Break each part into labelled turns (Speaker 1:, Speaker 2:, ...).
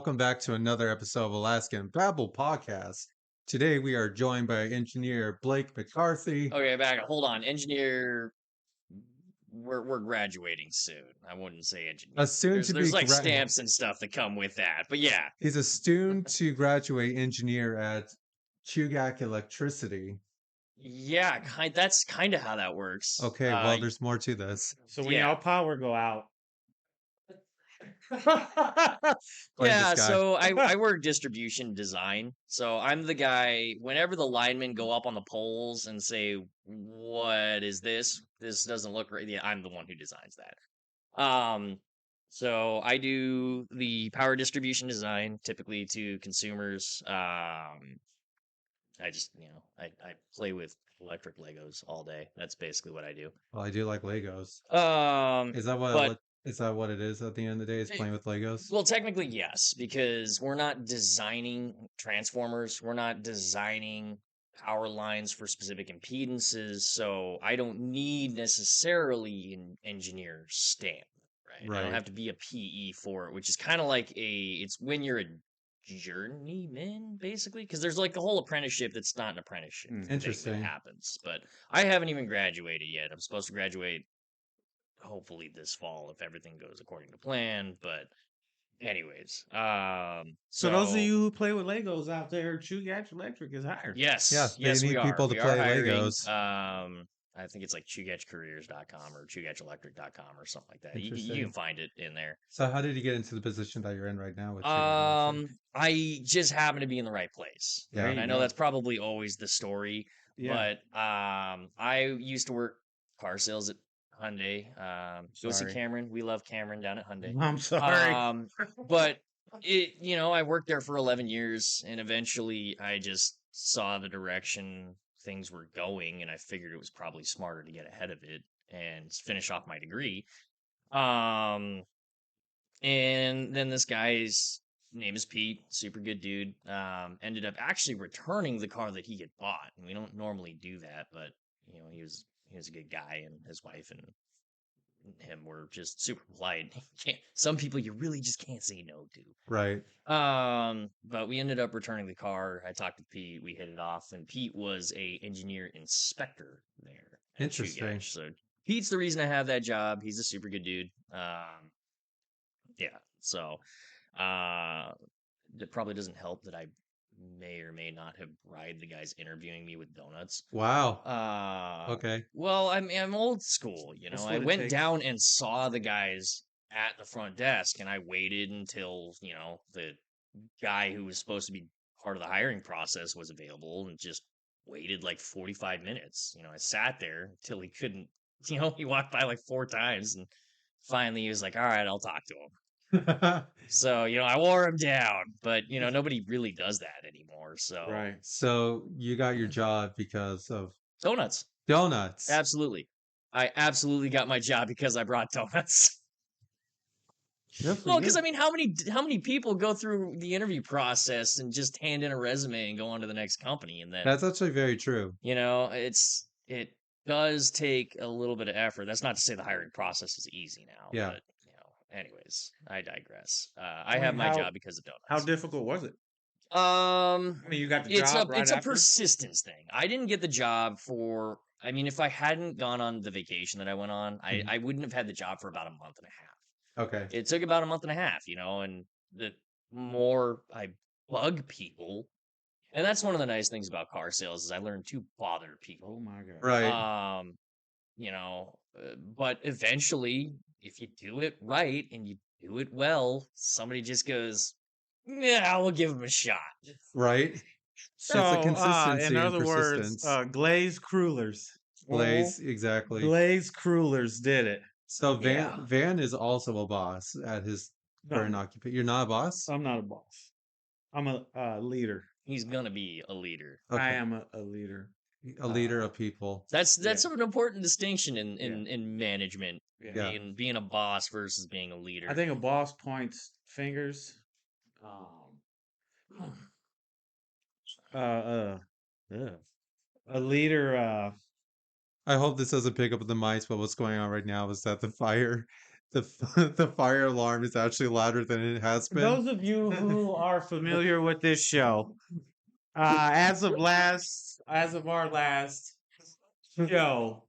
Speaker 1: Welcome back to another episode of Alaskan Babble Podcast. Today we are joined by engineer Blake McCarthy,
Speaker 2: Okay, hold on. Engineer, we're graduating soon. I wouldn't say engineer.
Speaker 1: a soon to be
Speaker 2: There's like stamps and stuff that come with that. But yeah,
Speaker 1: he's a soon to graduate engineer at Chugach Electricity.
Speaker 2: yeah, that's kind of how that works.
Speaker 1: Okay, well, there's more to this.
Speaker 3: So when
Speaker 2: Yeah.
Speaker 3: y'all power go out,
Speaker 1: Blame
Speaker 2: Yeah,
Speaker 1: this guy.
Speaker 2: so I work distribution design. So I'm the guy, whenever the linemen go up on the poles and say, "What is this? This doesn't look right." Yeah, I'm the one who designs that. So I do the power distribution design typically to consumers. I just, I play with electric Legos all day. That's basically what I do.
Speaker 1: Well, I do like Legos. Is that
Speaker 2: But
Speaker 1: what it is at the end of the day? Is playing with Legos?
Speaker 2: well, technically, yes, because we're not designing transformers. We're not designing power lines for specific impedances. So I don't need necessarily an engineer stamp, right? I don't
Speaker 1: Right.
Speaker 2: have to be a PE for it, which is kind of like it's when you're a journeyman, basically, because there's like a whole apprenticeship that's not an apprenticeship. thing
Speaker 1: Interesting.
Speaker 2: that happens, but I haven't even graduated yet. I'm supposed to graduate hopefully this fall if everything goes according to plan. But anyways,
Speaker 3: so those of you who play with Legos out there, Chugach Electric is hired.
Speaker 2: yes,
Speaker 1: Yeah, they
Speaker 2: yes,
Speaker 1: need
Speaker 2: we are.
Speaker 1: people to
Speaker 2: We
Speaker 1: play
Speaker 2: are hiring.
Speaker 1: Legos.
Speaker 2: I think it's like chugachcareers.com or chugachelectric.com or something like that. You
Speaker 1: Interesting.
Speaker 2: can find it in there.
Speaker 1: So how did you get into the position that you're in right now with Chugach Electric?
Speaker 2: I just happen to be in the right place.
Speaker 1: Yeah.
Speaker 3: There
Speaker 2: And
Speaker 3: you
Speaker 2: I know
Speaker 3: go.
Speaker 2: that's probably always the story,
Speaker 3: Yeah.
Speaker 2: but I used to work car sales at Hyundai. Go see
Speaker 3: Sorry.
Speaker 2: Cameron. We love Cameron down at Hyundai.
Speaker 3: I'm sorry.
Speaker 2: But I worked there for 11 years, and eventually I just saw the direction things were going, and I figured it was probably smarter to get ahead of it and finish off my degree. And then this guy's name is Pete, super good dude. Ended up actually returning the car that he had bought, and we don't normally do that, but he was a good guy, and his wife and him were just super polite. Some people you really just can't say no to.
Speaker 1: Right.
Speaker 2: But we ended up returning the car. I talked to Pete, we hit it off, and Pete was a engineer inspector there at
Speaker 1: Interesting.
Speaker 2: Chugach. So Pete's the reason I have that job. He's a super good dude. Yeah. So it probably doesn't help that I may or may not have bribed the guys interviewing me with donuts.
Speaker 1: Wow. Okay.
Speaker 2: Well, I'm old school,
Speaker 3: That's
Speaker 2: I
Speaker 3: what it
Speaker 2: went
Speaker 3: takes.
Speaker 2: down and saw the guys at the front desk, and I waited until, the guy who was supposed to be part of the hiring process was available and just waited like 45 minutes. I sat there until he couldn't, he walked by like 4 times, and finally he was like, "All right, I'll talk to him." So, I wore him down, but nobody really does that anymore. So
Speaker 3: Right.
Speaker 1: So you got your job because of
Speaker 2: donuts.
Speaker 1: donuts.
Speaker 2: Absolutely. I absolutely got my job because I brought donuts.
Speaker 3: Good for
Speaker 2: Well, because
Speaker 3: you.
Speaker 2: how many people go through the interview process and just hand in a resume and go on to the next company, and then
Speaker 1: That's actually very true.
Speaker 2: it does take a little bit of effort. That's not to say the hiring process is easy now.
Speaker 1: Yeah.
Speaker 2: But anyways, I digress. I
Speaker 3: mean,
Speaker 2: have my
Speaker 3: how-
Speaker 2: job because of donuts.
Speaker 3: How difficult was it?
Speaker 2: I
Speaker 3: I mean, you got the
Speaker 2: it's
Speaker 3: job
Speaker 2: a
Speaker 3: right
Speaker 2: it's a
Speaker 3: after?
Speaker 2: persistence thing. I didn't get the job for. I mean, if I hadn't gone on the vacation that I went on,
Speaker 1: Mhm.
Speaker 2: I wouldn't have had the job for about a month and a half.
Speaker 1: Okay.
Speaker 2: It took about a month and a half, and the more I bug people, and that's one of the nice things about car sales is I learned to bother people.
Speaker 3: Oh my god.
Speaker 1: Right.
Speaker 2: But eventually, if you do it right and you do it well, somebody just goes, "Yeah, we'll give him a shot."
Speaker 1: Right.
Speaker 3: So,
Speaker 1: consistency
Speaker 3: in
Speaker 1: and
Speaker 3: other words,
Speaker 1: persistence.
Speaker 3: Glaze Crullers.
Speaker 1: Blaze, exactly.
Speaker 3: Glaze Crullers did it.
Speaker 1: So
Speaker 2: Yeah.
Speaker 1: Van is also a boss at his current
Speaker 3: No,
Speaker 1: occupation. You're not a boss?
Speaker 3: I'm not a boss. I'm a leader.
Speaker 2: He's gonna be a leader.
Speaker 1: Okay.
Speaker 3: I am a leader.
Speaker 1: A leader of people.
Speaker 2: That's
Speaker 3: Yeah.
Speaker 2: an important distinction in management.
Speaker 3: Yeah.
Speaker 2: Being a boss versus being a leader.
Speaker 3: I think a boss points fingers. A leader.
Speaker 1: I hope this doesn't pick up the mics, but what's going on right now is that the fire the fire alarm is actually louder than it has been.
Speaker 3: Those of you who are familiar with this show, as of our last show,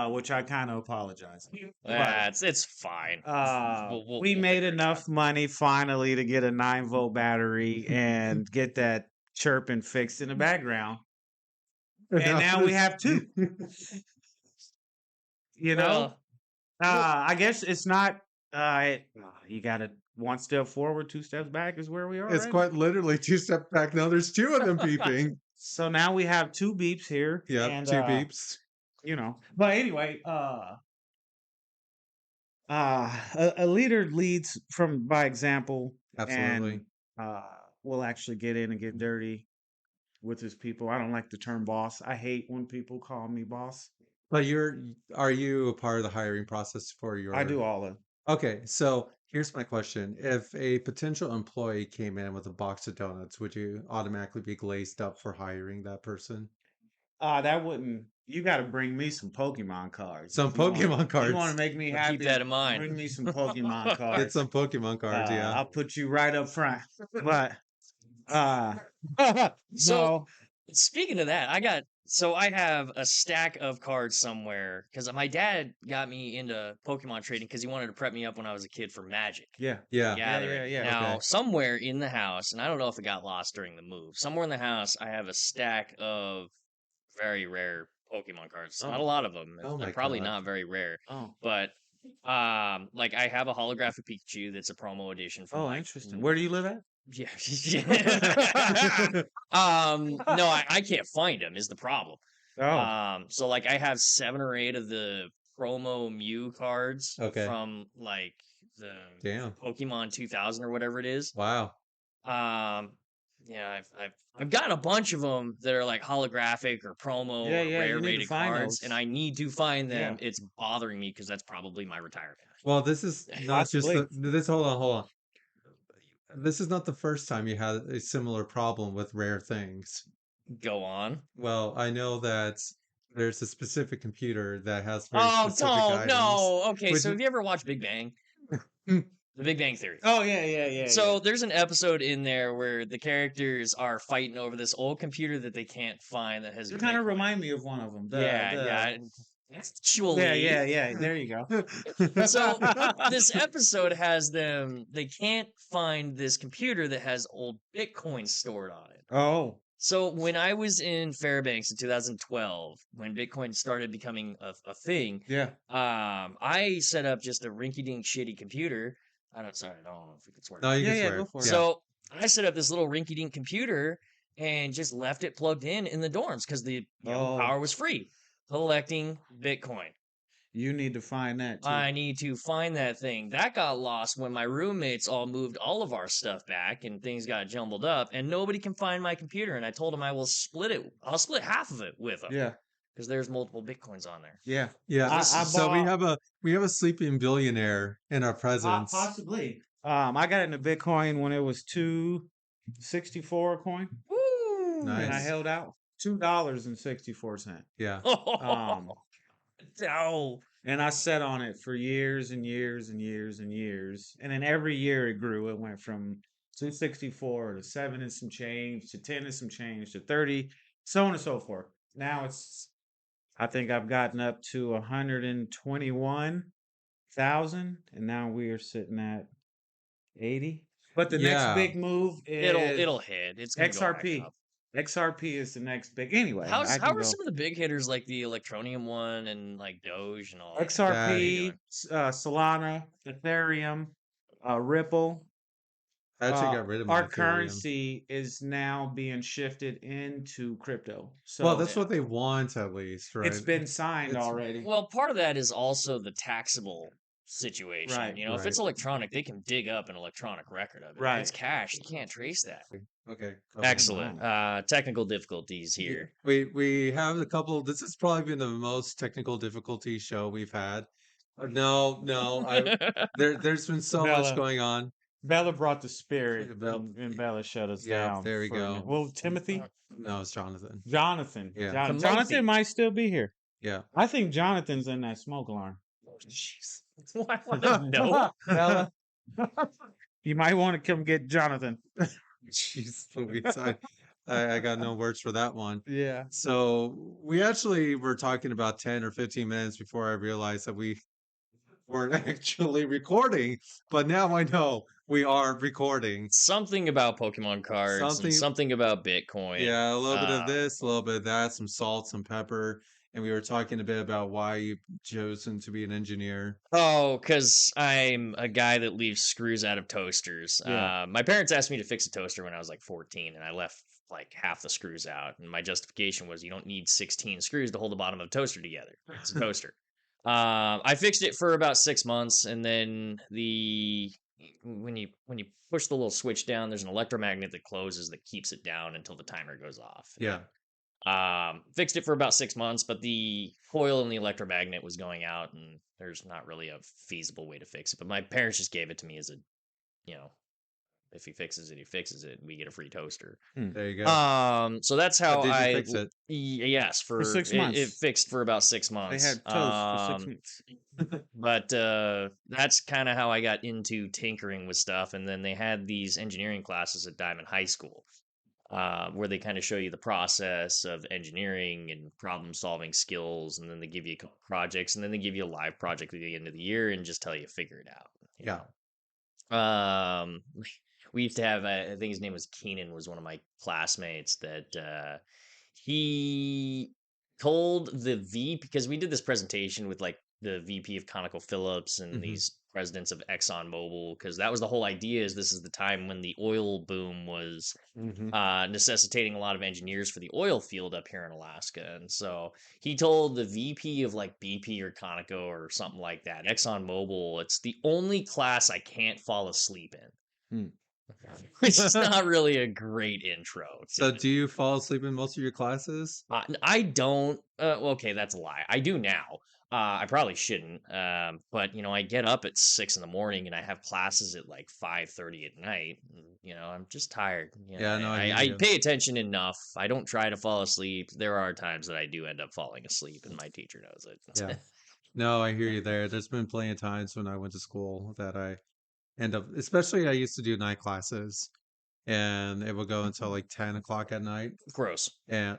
Speaker 3: which I kind of apologize. But
Speaker 2: It's fine.
Speaker 3: we
Speaker 2: We'll
Speaker 3: made
Speaker 2: figure it
Speaker 3: enough money finally to get a 9-volt battery and get that chirping fixed in the background. And now we have two. You know,
Speaker 2: Well,
Speaker 3: I guess it's not. You got to one step forward, 2 steps back is where we are.
Speaker 1: It's
Speaker 3: right
Speaker 1: quite literally 2 steps back. Now there's 2 of them beeping.
Speaker 3: So now we have 2 beeps here.
Speaker 1: Yep,
Speaker 3: and,
Speaker 1: 2 beeps.
Speaker 3: You know, but anyway, a leader leads by example.
Speaker 1: Absolutely.
Speaker 3: And will actually get in and get dirty with his people. I don't like the term boss. I hate when people call me boss.
Speaker 1: But are you a part of the hiring process for your?
Speaker 3: I do all of.
Speaker 1: Okay, so here's my question: if a potential employee came in with a box of donuts, would you automatically be glazed up for hiring that person?
Speaker 3: That wouldn't. You got to bring me some Pokemon cards.
Speaker 1: Some Pokemon cards.
Speaker 3: You want to make me
Speaker 2: We'll
Speaker 3: happy?
Speaker 2: keep that in mind.
Speaker 3: Bring me some Pokemon cards.
Speaker 1: Get some Pokemon cards, yeah.
Speaker 3: I'll put you right up front. But
Speaker 2: So speaking of that, I have a stack of cards somewhere because my dad got me into Pokemon trading because he wanted to prep me up when I was a kid for Magic.
Speaker 3: yeah.
Speaker 1: Yeah.
Speaker 2: Gathering.
Speaker 3: yeah,
Speaker 2: Now,
Speaker 1: okay.
Speaker 2: somewhere in the house, and I don't know if it got lost during the move, somewhere in the house, I have a stack of very rare Pokemon cards. Not a
Speaker 3: Oh.
Speaker 2: lot of them.
Speaker 1: Oh
Speaker 2: They're
Speaker 1: my
Speaker 2: probably
Speaker 1: God.
Speaker 2: not very rare.
Speaker 3: Oh.
Speaker 2: But like I have a holographic Pikachu that's a promo edition from
Speaker 3: Oh,
Speaker 2: like
Speaker 3: interesting. Where do you live at?
Speaker 2: yeah. No, I can't find them is the problem.
Speaker 3: Oh.
Speaker 2: So like I have 7 or 8 of the promo Mew cards
Speaker 1: Okay.
Speaker 2: from like the
Speaker 1: Damn.
Speaker 2: Pokemon 2000 or whatever it is.
Speaker 1: Wow.
Speaker 2: Yeah, I've got a bunch of them that are like holographic or promo or
Speaker 3: you
Speaker 2: rare
Speaker 3: need to
Speaker 2: rated
Speaker 3: find
Speaker 2: cards,
Speaker 3: those.
Speaker 2: and I need to find them.
Speaker 3: Yeah.
Speaker 2: It's bothering me because that's probably my retirement.
Speaker 1: Well, this is not just
Speaker 3: Possibly.
Speaker 1: this. Hold on. This is not the first time you had a similar problem with rare things.
Speaker 2: Go on.
Speaker 1: Well, I know that there's a specific computer that has very
Speaker 2: Oh,
Speaker 1: specific
Speaker 2: don't
Speaker 1: items.
Speaker 2: no. Okay,
Speaker 1: Would
Speaker 2: so
Speaker 1: you-
Speaker 2: have you ever watched Big Bang? The Big Bang Theory.
Speaker 3: Oh yeah.
Speaker 2: So there's an episode in there where the characters are fighting over this old computer that they can't find that has.
Speaker 3: You kind of
Speaker 2: Bitcoin.
Speaker 3: remind me of one of them.
Speaker 2: Yeah. Actually,
Speaker 3: Yeah. There you go.
Speaker 2: So this episode has them. They can't find this computer that has old Bitcoin stored on it.
Speaker 3: Oh.
Speaker 2: So when I was in Fairbanks in 2012, when Bitcoin started becoming a thing,
Speaker 3: Yeah.
Speaker 2: I set up just a rinky-dink shitty computer. I don't know if we could swear.
Speaker 1: No, you can
Speaker 3: Yeah,
Speaker 1: swear.
Speaker 3: go for it.
Speaker 2: So I set up this little rinky-dink computer and just left it plugged in the dorms because the power was free, collecting Bitcoin.
Speaker 3: You need to find that too.
Speaker 2: I need to find that thing. That got lost when my roommates all moved all of our stuff back and things got jumbled up and nobody can find my computer. And I told them I will split it. I'll split half of it with them.
Speaker 3: Yeah.
Speaker 2: Because there's multiple Bitcoins on there.
Speaker 3: Yeah.
Speaker 1: Yeah.
Speaker 3: I
Speaker 1: So
Speaker 3: bought-
Speaker 1: we have a sleeping billionaire in our presence.
Speaker 3: Possibly. I got into Bitcoin when it was $2.64 a coin,
Speaker 2: Woo!
Speaker 1: Nice.
Speaker 3: and I held out $2.64.
Speaker 1: Yeah.
Speaker 2: No.
Speaker 3: And I sat on it for years and years and years and years. And then every year it grew. It went from 264 to 7 and some change to 10 and some change to 30, so on and so forth. Now I think I've gotten up to 121,000, and now we are sitting at 80. But the
Speaker 1: Yeah.
Speaker 3: next big move is
Speaker 2: It'll hit. It's gonna go back
Speaker 3: XRP.
Speaker 2: up.
Speaker 3: XRP is the next big. Anyway,
Speaker 2: How
Speaker 3: I can
Speaker 2: are
Speaker 3: go.
Speaker 2: some of the big hitters like the Electronium one and like Doge and all that?
Speaker 3: XRP, Solana, Ethereum, Ripple.
Speaker 1: I actually got rid of my
Speaker 3: Our
Speaker 1: Ethereum.
Speaker 3: currency is now being shifted into crypto. So
Speaker 1: Well, that's what they want, at least, right?
Speaker 3: it's been signed
Speaker 1: It's-
Speaker 3: already.
Speaker 2: Well, part of that is also the taxable situation.
Speaker 3: Right,
Speaker 2: You know, if it's electronic, they can dig up an electronic record of it.
Speaker 3: Right.
Speaker 2: If it's cash, you can't trace that.
Speaker 1: Okay.
Speaker 2: Excellent. Technical difficulties here.
Speaker 1: We have a couple. This has probably been the most technical difficulty show we've had. No, there's been so much
Speaker 3: Bella.
Speaker 1: going on.
Speaker 3: Bella brought the spirit,
Speaker 1: Bella-
Speaker 3: and Bella shut us
Speaker 1: Yep,
Speaker 3: down.
Speaker 1: there we
Speaker 3: for a
Speaker 1: go.
Speaker 3: minute. Well, Timothy,
Speaker 1: No, it's Jonathan.
Speaker 3: Jonathan,
Speaker 1: Yeah.
Speaker 3: Jon-
Speaker 2: Timothy.
Speaker 3: Jonathan might still be here.
Speaker 1: Yeah.
Speaker 3: I think Jonathan's in that smoke alarm.
Speaker 2: Jeez. I want to know.
Speaker 3: Bella, you might want to come get Jonathan.
Speaker 1: Jeez Louise, I got no words for that one.
Speaker 3: Yeah.
Speaker 1: So we actually were talking about 10 or 15 minutes before I realized that we weren't actually recording, but now I know we are recording.
Speaker 2: Something about Pokemon cards and
Speaker 1: Something,
Speaker 2: something about Bitcoin.
Speaker 1: yeah, a little bit of
Speaker 2: Uh,
Speaker 1: this, a little bit of that, some salt, some pepper, and we were talking a bit about why you chosen to be an engineer.
Speaker 2: Oh, because I'm a guy that leaves screws out of toasters.
Speaker 3: Yeah.
Speaker 2: My parents asked me to fix a toaster when I was like 14, and I left like half the screws out. And my justification was you don't need 16 screws to hold the bottom of a toaster together. It's a toaster. I fixed it for about 6 months, and then when you push the little switch down, there's an electromagnet that closes that keeps it down until the timer goes off.
Speaker 1: Yeah.
Speaker 2: Fixed it for about 6 months, but the coil in the electromagnet was going out, and there's not really a feasible way to fix it. But my parents just gave it to me as a, you know, if he fixes it, he fixes it. We get a free toaster.
Speaker 1: There you go.
Speaker 2: So that's how
Speaker 1: But did you
Speaker 2: I
Speaker 1: fix it?
Speaker 2: yes,
Speaker 3: For 6
Speaker 2: it
Speaker 3: months.
Speaker 2: fixed for about 6
Speaker 3: They
Speaker 2: months.
Speaker 3: had toast for 6 months.
Speaker 2: But that's kind of how I got into tinkering with stuff. And then they had these engineering classes at Diamond High School, where they kind of show you the process of engineering and problem solving skills. And then they give you a couple projects, and then they give you a live project at the end of the year and just tell you to figure it out. you
Speaker 1: Yeah.
Speaker 2: know. We used to have, I think his name was Keenan, was one of my classmates that he told the VP, because we did this presentation with like the VP of ConocoPhillips and
Speaker 1: Mhm.
Speaker 2: these presidents of ExxonMobil, because that was the whole idea, is this is the time when the oil boom was
Speaker 1: Mhm.
Speaker 2: necessitating a lot of engineers for the oil field up here in Alaska. And so he told the VP of like BP or Conoco or something like that, ExxonMobil, it's the only class I can't fall asleep in. Which is not really a great intro.
Speaker 1: So do you fall asleep in most of your classes?
Speaker 2: I don't. Well, okay, that's a lie. I do now. I probably shouldn't. But I get up at 6 in the morning and I have classes at like 5:30 at night. And, I'm just tired.
Speaker 1: Yeah, no, I hear
Speaker 2: I
Speaker 1: you.
Speaker 2: pay attention enough. I don't try to fall asleep. There are times that I do end up falling asleep, and my teacher knows it.
Speaker 1: Yeah. No, I hear you there. There's been plenty of times when I went to school that I end up, especially I used to do night classes, and it would go until like 10 o'clock at night.
Speaker 2: Gross.
Speaker 1: And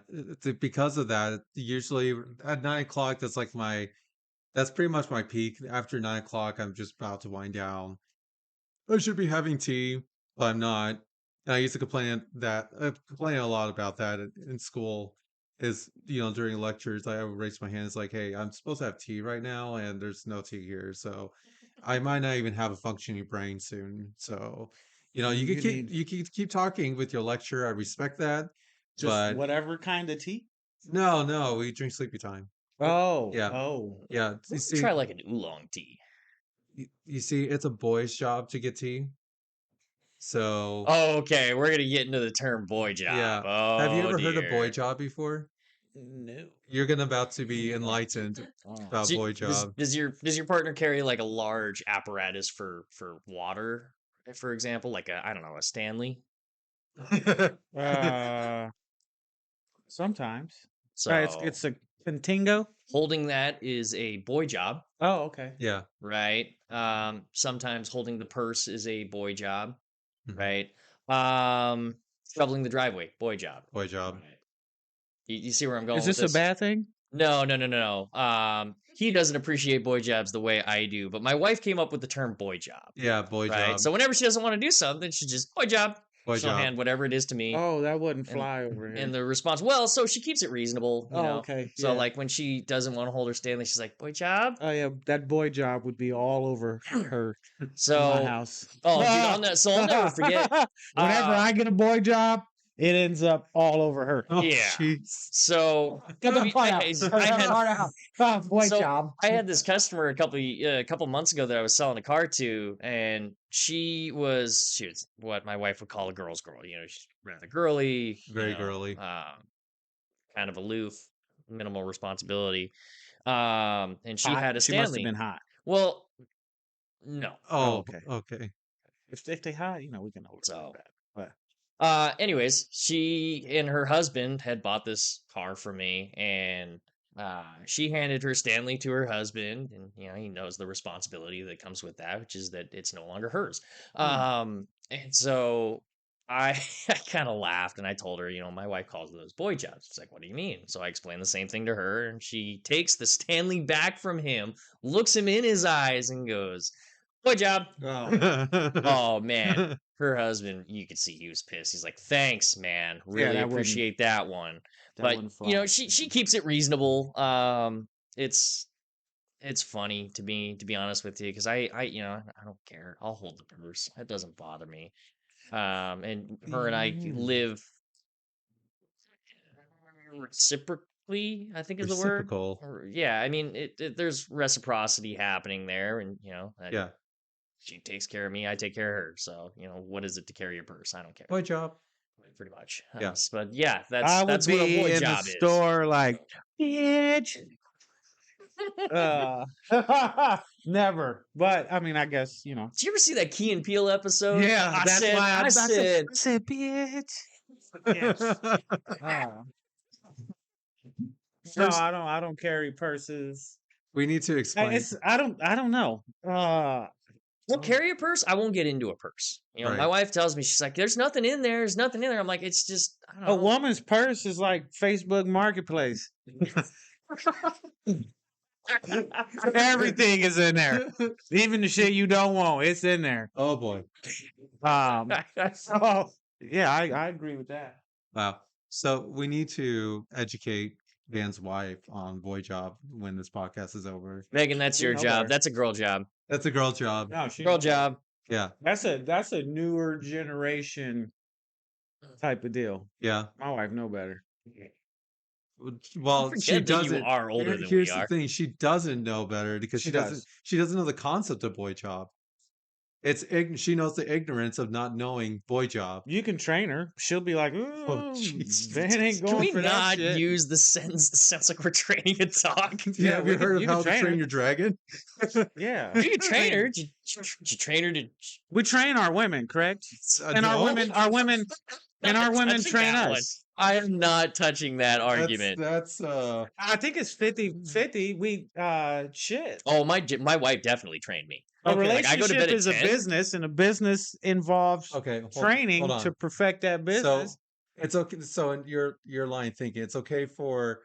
Speaker 1: because of that, usually at 9 o'clock, that's pretty much my peak. After 9 o'clock, I'm just about to wind down. I should be having tea, but I'm not. And I used to complain a lot about that in school. Is during lectures, I would raise my hand. It's like, hey, I'm supposed to have tea right now, and there's no tea here, so I might not even have a functioning brain soon. So, you
Speaker 3: You
Speaker 1: could
Speaker 3: need
Speaker 1: you could keep talking with your lecture. I respect that,
Speaker 3: just
Speaker 1: but
Speaker 3: whatever kind of tea.
Speaker 1: no, we drink sleepy time.
Speaker 3: Oh,
Speaker 1: Yeah,
Speaker 3: oh.
Speaker 1: yeah. You
Speaker 2: Let's
Speaker 1: see,
Speaker 2: try like an oolong tea.
Speaker 1: you see, it's a boy's job to get tea. So,
Speaker 2: Oh, okay, we're gonna get into the term boy job.
Speaker 1: yeah. Have you
Speaker 2: Oh
Speaker 1: ever heard of boy
Speaker 2: dear.
Speaker 1: job before?
Speaker 3: No.
Speaker 1: You're gonna about to be enlightened
Speaker 3: Oh.
Speaker 1: about
Speaker 2: So,
Speaker 1: boy
Speaker 2: does
Speaker 1: job.
Speaker 2: does your does your partner carry like a large apparatus for water, for example, like I don't know, a Stanley?
Speaker 3: Uh, sometimes.
Speaker 2: So
Speaker 3: It's a Contingo.
Speaker 2: holding that is a boy job,
Speaker 3: Oh, okay.
Speaker 1: Yeah.
Speaker 2: right? Sometimes holding the purse is a boy job,
Speaker 1: Mhm.
Speaker 2: right? Shoveling the driveway, boy job.
Speaker 1: Boy job.
Speaker 2: Right. You see where I'm going
Speaker 3: Is
Speaker 2: with
Speaker 3: this a
Speaker 2: this?
Speaker 3: bad thing?
Speaker 2: No, no, no, no, no. He doesn't appreciate boy jobs the way I do, but my wife came up with the term boy job,
Speaker 1: Yeah, boy
Speaker 2: right?
Speaker 1: job.
Speaker 2: So whenever she doesn't want to do something, she just boy job.
Speaker 1: Boy
Speaker 2: She'll
Speaker 1: job.
Speaker 2: hand whatever it is to me,
Speaker 3: Oh, that wouldn't
Speaker 2: and
Speaker 3: fly over here.
Speaker 2: and the response, well, so she keeps it reasonable,
Speaker 3: Oh, okay.
Speaker 2: So
Speaker 3: Yeah.
Speaker 2: like when she doesn't want to hold her Stanley, she's like, boy job.
Speaker 3: Oh, yeah. That boy job would be all over her in my
Speaker 2: So,
Speaker 3: house.
Speaker 2: oh, dude, I'll never forget.
Speaker 3: Whenever
Speaker 2: Uh,
Speaker 3: I get a boy job, it ends up all all over her.
Speaker 1: Oh,
Speaker 2: Yeah.
Speaker 1: jeez.
Speaker 2: So
Speaker 3: Get the
Speaker 2: I,
Speaker 3: fun out.
Speaker 2: I,
Speaker 3: Get
Speaker 2: I
Speaker 3: the
Speaker 2: had
Speaker 3: fun out. Ah, boy
Speaker 2: so
Speaker 3: job.
Speaker 2: I had this customer a couple months ago that I was selling a car to, and she was what my wife would call a girl's girl. She's rather girly,
Speaker 1: Very girly.
Speaker 2: kind of aloof, minimal responsibility. And she
Speaker 3: Hot.
Speaker 2: had a
Speaker 3: She must have
Speaker 2: Stanley.
Speaker 3: been hot.
Speaker 2: Well, no.
Speaker 3: Oh,
Speaker 1: Oh,
Speaker 3: okay.
Speaker 1: okay.
Speaker 3: If they hot, we can overlook
Speaker 2: So,
Speaker 3: that. But
Speaker 2: anyways, she and her husband had bought this car for me, and she handed her Stanley to her husband, and he knows the responsibility that comes with that, which is that it's no longer hers. And so I I kind of laughed and I told her, my wife calls those boy jobs. She's like, "What do you mean?" So I explained the same thing to her, and she takes the Stanley back from him, looks him in his eyes, and goes, "Boy job." Oh man, her husband, you could see he was pissed. He's like, "Thanks, man. Really
Speaker 3: that wouldn't
Speaker 2: appreciate that one."
Speaker 3: that
Speaker 2: But
Speaker 3: wouldn't fly.
Speaker 2: she keeps it reasonable. It's funny to be honest with you, because I don't care. I'll hold the purse. That doesn't bother me. And her and I live reciprocally, I think is the word.
Speaker 1: Reciprocal.
Speaker 2: Yeah, I mean, there's reciprocity happening there, and
Speaker 1: Yeah.
Speaker 2: she takes care of me, I take care of her. So what is it to carry your purse? I don't care.
Speaker 1: Boy job.
Speaker 2: Pretty much.
Speaker 1: Yeah.
Speaker 2: But yeah,
Speaker 3: I would
Speaker 2: that's what a
Speaker 3: be
Speaker 2: boy
Speaker 3: in the
Speaker 2: job is.
Speaker 3: store like, bitch. Never. But I mean, I guess
Speaker 2: Did you ever see that Key and Peele episode?
Speaker 3: Yeah,
Speaker 2: I
Speaker 3: that's
Speaker 2: said,
Speaker 3: why
Speaker 2: I said,
Speaker 3: I said, bitch. Yes. No,
Speaker 1: First,
Speaker 3: I don't carry purses.
Speaker 1: we need to explain.
Speaker 3: I don't know.
Speaker 2: well, carry a purse. I won't get into a purse. My
Speaker 1: Right.
Speaker 2: wife tells me, she's like, "There's nothing in there. There's nothing in there." I'm like, "It's just, I don't
Speaker 3: A
Speaker 2: know."
Speaker 3: woman's purse is like Facebook Marketplace. Everything is in there. Even the shit you don't want, it's in there.
Speaker 1: Oh boy.
Speaker 3: So yeah, I agree with that.
Speaker 1: Wow. So we need to educate Van's wife on boy job when this podcast is over.
Speaker 2: Megan, that's
Speaker 3: You
Speaker 2: your
Speaker 3: know
Speaker 2: job.
Speaker 3: better.
Speaker 2: That's a girl job.
Speaker 1: That's a girl job.
Speaker 3: No, she
Speaker 2: Girl job.
Speaker 1: Yeah.
Speaker 3: That's a newer generation type of deal.
Speaker 1: Yeah.
Speaker 3: My wife know better.
Speaker 1: Well, she
Speaker 2: Forget that you
Speaker 1: doesn't.
Speaker 2: are older than
Speaker 1: Here's
Speaker 2: we
Speaker 1: the
Speaker 2: are.
Speaker 1: thing: she doesn't know better because
Speaker 3: She
Speaker 1: she doesn't.
Speaker 3: does.
Speaker 1: She doesn't know the concept of boy job. She knows the ignorance of not knowing boy job.
Speaker 3: You can train her. She'll be like, "Ooh,
Speaker 1: Jesus.
Speaker 3: Van ain't
Speaker 2: Can
Speaker 3: going
Speaker 2: we
Speaker 3: for that
Speaker 2: not
Speaker 3: shit."
Speaker 2: use the sense? It sounds like we're training a dog.
Speaker 1: Yeah, have you heard of
Speaker 3: you
Speaker 1: how
Speaker 3: can
Speaker 1: to
Speaker 3: train
Speaker 1: train
Speaker 3: her.
Speaker 1: your dragon?
Speaker 3: Yeah,
Speaker 2: You can train her. Did you train her to?
Speaker 3: we train our women, correct? And
Speaker 1: No.
Speaker 3: our women
Speaker 2: Touching
Speaker 3: train
Speaker 2: that one.
Speaker 3: us.
Speaker 2: I am not touching that argument.
Speaker 1: That's
Speaker 3: I think it's 50-50. We shit.
Speaker 2: Oh, my wife definitely trained me.
Speaker 3: A
Speaker 1: okay.
Speaker 2: Like, I go to
Speaker 3: relationship
Speaker 2: bed at
Speaker 3: is a
Speaker 2: 10.
Speaker 3: business, and a business involves
Speaker 1: okay.
Speaker 3: training
Speaker 1: hold on.
Speaker 3: to perfect that
Speaker 1: So
Speaker 3: business.
Speaker 1: it's okay. So in your line thinking, it's okay for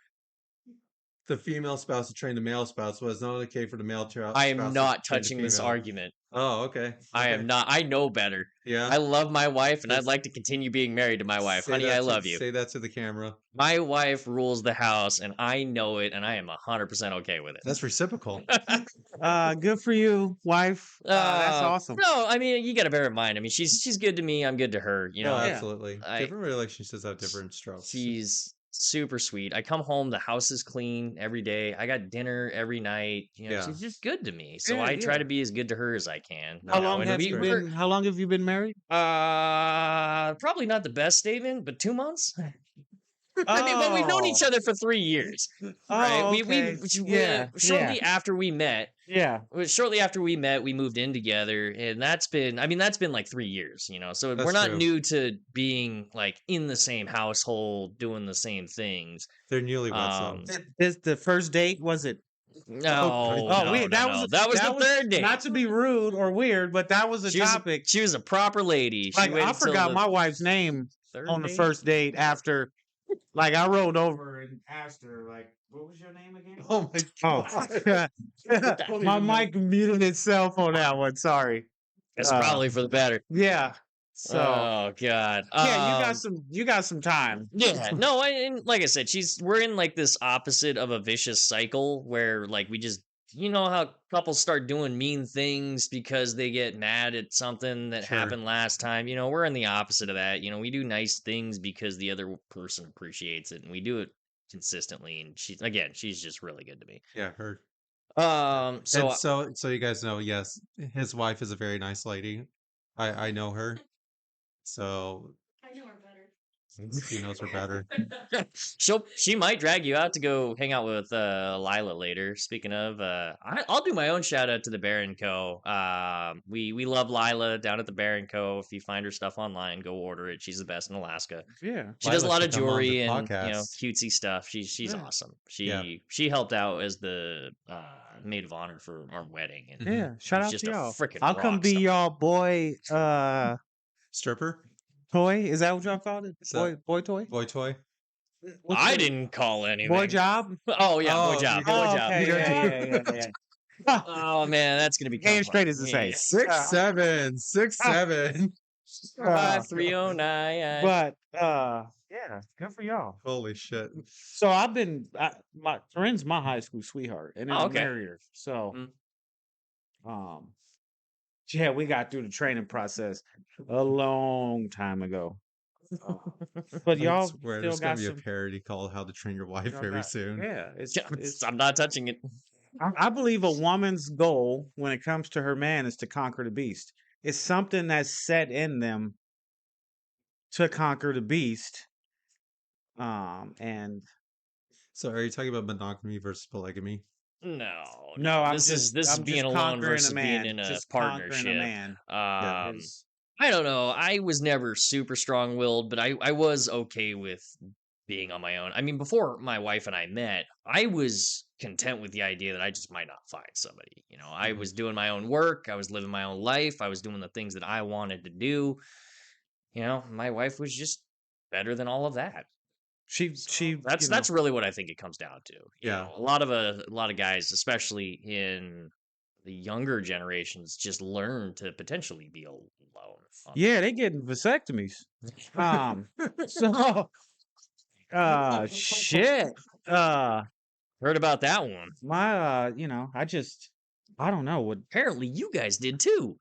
Speaker 1: the female spouse to train the male spouse, but it's not okay for the male child.
Speaker 2: I am not touching this
Speaker 1: female.
Speaker 2: argument.
Speaker 1: Oh, okay.
Speaker 2: I
Speaker 1: Okay.
Speaker 2: am not. I know better.
Speaker 1: Yeah.
Speaker 2: I love my wife, and I'd
Speaker 1: Let's-
Speaker 2: like to continue being married to my wife.
Speaker 1: Say
Speaker 2: Honey,
Speaker 1: that
Speaker 2: I
Speaker 1: to-
Speaker 2: love you.
Speaker 1: Say that to the camera.
Speaker 2: My wife rules the house, and I know it, and I am 100% okay with it.
Speaker 1: That's reciprocal.
Speaker 3: Good for you, wife. That's
Speaker 2: Uh,
Speaker 3: awesome.
Speaker 2: No, I mean, you got to bear in mind. I mean, she's good to me. I'm good to her.
Speaker 1: Oh,
Speaker 3: Yeah.
Speaker 1: absolutely. Different relationships have different strokes.
Speaker 2: She's super sweet. I come home, the house is clean every day. I got dinner every night.
Speaker 1: Yeah.
Speaker 2: She's just good to me. So
Speaker 3: Yeah,
Speaker 2: I try
Speaker 3: yeah.
Speaker 2: to be as good to her as I can.
Speaker 3: How long
Speaker 2: and
Speaker 3: have you been? How long have you been married?
Speaker 2: Probably not the best statement, but 2 months. I mean, but we've known each other for 3 years, right?
Speaker 3: Oh,
Speaker 2: We
Speaker 3: okay.
Speaker 2: yeah, shortly
Speaker 3: yeah.
Speaker 2: after we met.
Speaker 3: Yeah.
Speaker 2: Shortly after we met, we moved in together, and that's been like 3 years, So
Speaker 1: That's
Speaker 2: we're not
Speaker 1: true.
Speaker 2: new to being like in the same household, doing the same things.
Speaker 1: They're newlyweds. though.
Speaker 3: This the first date, was it?
Speaker 2: No,
Speaker 1: Oh,
Speaker 2: no,
Speaker 3: wait,
Speaker 2: no, no. That was the third date.
Speaker 3: Not to be rude or weird, but that was a
Speaker 2: She was,
Speaker 3: topic.
Speaker 2: she was a proper lady. She
Speaker 3: Like
Speaker 2: waited
Speaker 3: I
Speaker 2: till
Speaker 3: forgot
Speaker 2: the
Speaker 3: my wife's name
Speaker 2: third
Speaker 3: on the
Speaker 2: date?
Speaker 3: first date after. Like I rolled over and asked her, like, "What was your name again?"
Speaker 1: Oh my god.
Speaker 3: Oh, my mic muted itself on that one. Sorry.
Speaker 2: It's probably for the better.
Speaker 3: Yeah. So
Speaker 2: Oh God.
Speaker 3: yeah, you got some time.
Speaker 2: Yeah, no, and like I said, we're in like this opposite of a vicious cycle where like we just how couples start doing mean things because they get mad at something that
Speaker 1: Sure.
Speaker 2: happened last time. We're in the opposite of that. We do nice things because the other person appreciates it, and we do it consistently. And she's just really good to me.
Speaker 1: Yeah, heard.
Speaker 2: So
Speaker 1: And so you guys know, yes, his wife is a very nice lady. I know her. So
Speaker 4: I know her better.
Speaker 1: He knows her better.
Speaker 2: She might drag you out to go hang out with Lila later. Speaking of, I'll do my own shout out to the Bear and Co. We love Lila down at the Bear and Co. If you find her stuff online, go order it. She's the best in Alaska.
Speaker 3: Yeah.
Speaker 2: She does a
Speaker 1: Lila
Speaker 2: lot of
Speaker 1: should come on the
Speaker 2: jewelry and
Speaker 1: podcast.
Speaker 2: cutesy stuff. She's
Speaker 3: Yeah.
Speaker 2: awesome.
Speaker 1: Yeah.
Speaker 2: She helped out as the maid of honor for our wedding. And
Speaker 1: Mhm.
Speaker 3: Yeah. Shout
Speaker 2: she's
Speaker 3: out
Speaker 2: just
Speaker 3: to
Speaker 2: a
Speaker 3: y'all.
Speaker 2: freaking
Speaker 3: I'll come
Speaker 2: rock
Speaker 3: be
Speaker 2: star.
Speaker 3: y'all boy
Speaker 1: Stripper?
Speaker 3: toy. Is that what y'all called it?
Speaker 1: Is that-
Speaker 3: Boy toy?
Speaker 1: Boy toy?
Speaker 3: What's
Speaker 2: I
Speaker 3: the-
Speaker 2: didn't call anything.
Speaker 3: Boy job?
Speaker 2: Oh yeah, boy
Speaker 1: Oh,
Speaker 2: job.
Speaker 1: you
Speaker 2: Boy
Speaker 1: got-
Speaker 2: job.
Speaker 3: okay,
Speaker 1: You
Speaker 3: yeah.
Speaker 2: Oh man, that's gonna be
Speaker 3: Game straight as a say.
Speaker 1: 6'7", 6'7".
Speaker 2: 3099.
Speaker 3: But yeah, good for y'all.
Speaker 1: Holy shit.
Speaker 3: So my friend's my high school sweetheart, and then
Speaker 2: Oh,
Speaker 3: I
Speaker 2: okay.
Speaker 3: married her. So,
Speaker 2: Mm.
Speaker 3: yeah, we got through the training process a long time ago. But y'all
Speaker 1: I swear,
Speaker 3: still
Speaker 1: there's gonna
Speaker 3: got
Speaker 1: be a
Speaker 3: some.
Speaker 1: parody called "How to Train Your Wife"
Speaker 3: y'all
Speaker 1: very
Speaker 3: got-
Speaker 1: soon.
Speaker 3: Yeah, it's
Speaker 2: I'm not touching it.
Speaker 3: I believe a woman's goal when it comes to her man is to conquer the beast. It's something that's set in them to conquer the beast. And
Speaker 1: So, are you talking about monogamy versus polygamy?
Speaker 3: no, I'm
Speaker 2: this is
Speaker 3: I'm
Speaker 2: being
Speaker 3: just
Speaker 2: alone
Speaker 3: conquering
Speaker 2: versus
Speaker 3: a man.
Speaker 2: being in a
Speaker 3: Just conquering
Speaker 2: partnership.
Speaker 3: a man.
Speaker 1: Yeah.
Speaker 3: is-
Speaker 2: I don't know. I was never super strong willed, but I was okay with being on my own. I mean, before my wife and I met, I was content with the idea that I just might not find somebody. You know, I
Speaker 1: Mhm.
Speaker 2: was doing my own work, I was living my own life, I was doing the things that I wanted to do. You know, my wife was just better than all of that.
Speaker 3: She
Speaker 2: That's really what I think it comes down to. You
Speaker 1: Yeah.
Speaker 2: know, a lot of guys, especially in the younger generations, just learn to potentially be alone.
Speaker 3: yeah, they getting vasectomies. So shit.
Speaker 2: Heard about that one.
Speaker 3: My I don't know what
Speaker 2: Apparently, you guys did too.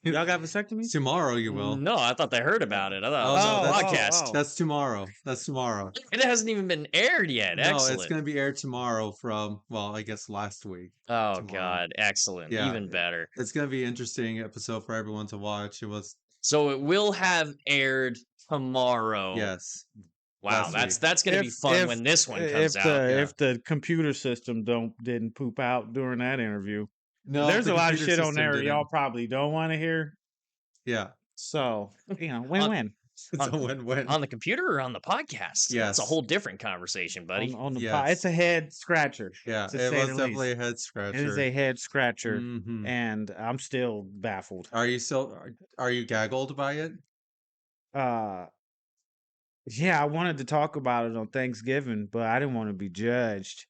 Speaker 3: y'all got vasectomies?
Speaker 1: Tomorrow you will.
Speaker 2: No, I thought they heard about it. I thought
Speaker 1: Oh,
Speaker 2: it was
Speaker 1: no,
Speaker 2: a
Speaker 1: that's-
Speaker 2: podcast.
Speaker 1: That's tomorrow. That's tomorrow.
Speaker 2: It hasn't even been aired yet.
Speaker 1: No,
Speaker 2: Excellent.
Speaker 1: it's going to be aired tomorrow from, well, I guess last week.
Speaker 2: Oh
Speaker 1: tomorrow.
Speaker 2: God, excellent.
Speaker 1: Yeah.
Speaker 2: Even better.
Speaker 1: It's going to be an interesting episode for everyone to watch. It was,
Speaker 2: So it will have aired tomorrow.
Speaker 1: yes.
Speaker 2: Wow,
Speaker 1: last
Speaker 2: that's gonna be fun when this one comes out.
Speaker 3: If the computer system didn't poop out during that interview.
Speaker 1: No,
Speaker 3: There's
Speaker 1: the
Speaker 3: a lot of
Speaker 1: computer
Speaker 3: shit on
Speaker 1: system
Speaker 3: there
Speaker 1: didn't.
Speaker 3: y'all probably don't want to hear.
Speaker 1: Yeah.
Speaker 3: So, win-win.
Speaker 1: It's a win-win.
Speaker 2: On the computer or on the podcast? That's
Speaker 1: Yes.
Speaker 2: a whole different conversation, buddy.
Speaker 3: On the
Speaker 1: Yes.
Speaker 3: It's a head scratcher.
Speaker 1: Yeah,
Speaker 3: to
Speaker 1: it
Speaker 3: say
Speaker 1: was
Speaker 3: the
Speaker 1: definitely
Speaker 3: least.
Speaker 1: a head scratcher.
Speaker 3: It is a head scratcher,
Speaker 1: Mhm.
Speaker 3: and I'm still baffled.
Speaker 1: Are you still, are you gaggled by it?
Speaker 3: Yeah, I wanted to talk about it on Thanksgiving, but I didn't want to be judged.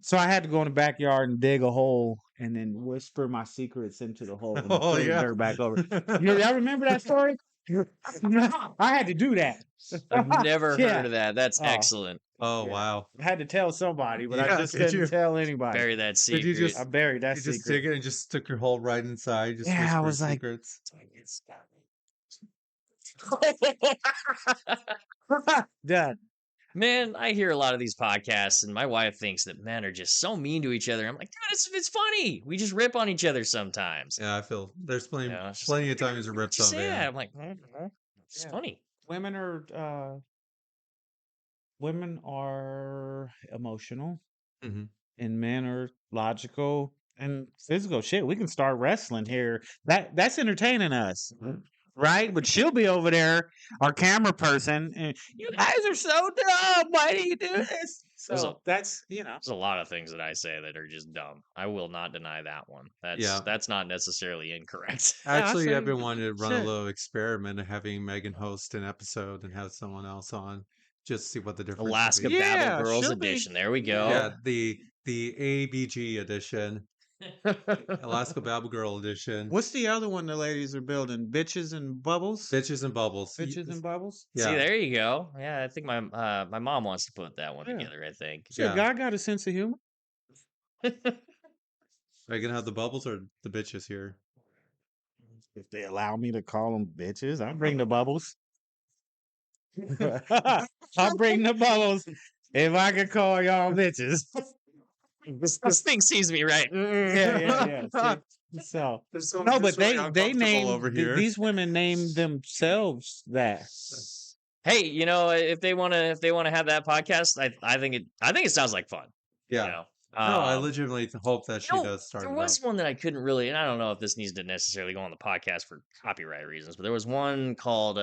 Speaker 3: So I had to go in the backyard and dig a hole and then whisper my secrets into the hole and
Speaker 1: Oh,
Speaker 3: put
Speaker 1: yeah.
Speaker 3: the dirt back over. Y'all remember that story? I had to do that.
Speaker 2: I've never
Speaker 3: Yeah.
Speaker 2: heard of that. That's
Speaker 3: Oh.
Speaker 2: excellent.
Speaker 1: Oh,
Speaker 3: Yeah.
Speaker 1: wow.
Speaker 3: I had to tell somebody, but I
Speaker 1: Yeah,
Speaker 3: just
Speaker 1: did
Speaker 3: couldn't
Speaker 1: you?
Speaker 3: tell anybody.
Speaker 2: Bury that
Speaker 1: Did
Speaker 2: secret.
Speaker 1: you just-
Speaker 3: I buried that
Speaker 1: You just
Speaker 3: secret.
Speaker 1: dig it and just stick your hole right inside. Just
Speaker 3: Yeah, I
Speaker 1: whisper
Speaker 3: was like-
Speaker 1: secrets.
Speaker 3: Done.
Speaker 2: Man, I hear a lot of these podcasts, and my wife thinks that men are just so mean to each other. I'm like, dude, it's funny. We just rip on each other sometimes.
Speaker 1: Yeah, I feel there's plenty,
Speaker 2: Yeah, it's just
Speaker 1: plenty of times to rip
Speaker 2: Just
Speaker 1: something.
Speaker 2: yeah, I'm like, it's
Speaker 3: Yeah.
Speaker 2: funny.
Speaker 3: Women are emotional,
Speaker 1: Mhm.
Speaker 3: and men are logical and physical. Shit, we can start wrestling here. That's entertaining us, right? But she'll be over there, our camera person, and you guys are so dumb. Why do you do this?
Speaker 2: There's
Speaker 3: So
Speaker 2: a-
Speaker 3: that's
Speaker 2: There's a lot of things that I say that are just dumb. I will not deny that one.
Speaker 1: Yeah.
Speaker 2: That's not necessarily incorrect.
Speaker 3: I
Speaker 1: Actually,
Speaker 3: say
Speaker 1: I've been wanting to run
Speaker 3: shit.
Speaker 1: a little experiment of having Megan host an episode and have someone else on, just see what the difference. would
Speaker 2: Alaska
Speaker 1: be.
Speaker 3: Yeah,
Speaker 2: Babble Girls
Speaker 3: she'll be-
Speaker 2: edition. There we go.
Speaker 1: Yeah, the ABG edition, Alaska Babble Girl edition.
Speaker 3: what's the other one the ladies are building? Bitches and Bubbles.
Speaker 1: Bitches and Bubbles.
Speaker 3: Bitches and Bubbles.
Speaker 1: Yeah.
Speaker 2: See, there you go. Yeah, I think my mom wants to put that one
Speaker 3: Yeah.
Speaker 2: together. I think.
Speaker 3: Shit,
Speaker 1: Yeah.
Speaker 3: God got a sense of humor.
Speaker 1: Are you gonna have the bubbles or the bitches here?
Speaker 3: If they allow me to call them bitches, I'll bring the bubbles. I'll bring the bubbles if I can call y'all bitches.
Speaker 2: This thing sees me right.
Speaker 3: Yeah. So no, but they name
Speaker 1: over
Speaker 3: these
Speaker 1: here.
Speaker 3: women name themselves that.
Speaker 2: hey, if they wanna have that podcast, I think it sounds like fun. You
Speaker 1: Yeah.
Speaker 2: know,
Speaker 1: No, I
Speaker 2: um,
Speaker 1: legitimately hope that she does start
Speaker 2: there
Speaker 1: it
Speaker 2: was
Speaker 1: up.
Speaker 2: one that I couldn't really, and I don't know if this needs to necessarily go on the podcast for copyright reasons, but there was one called it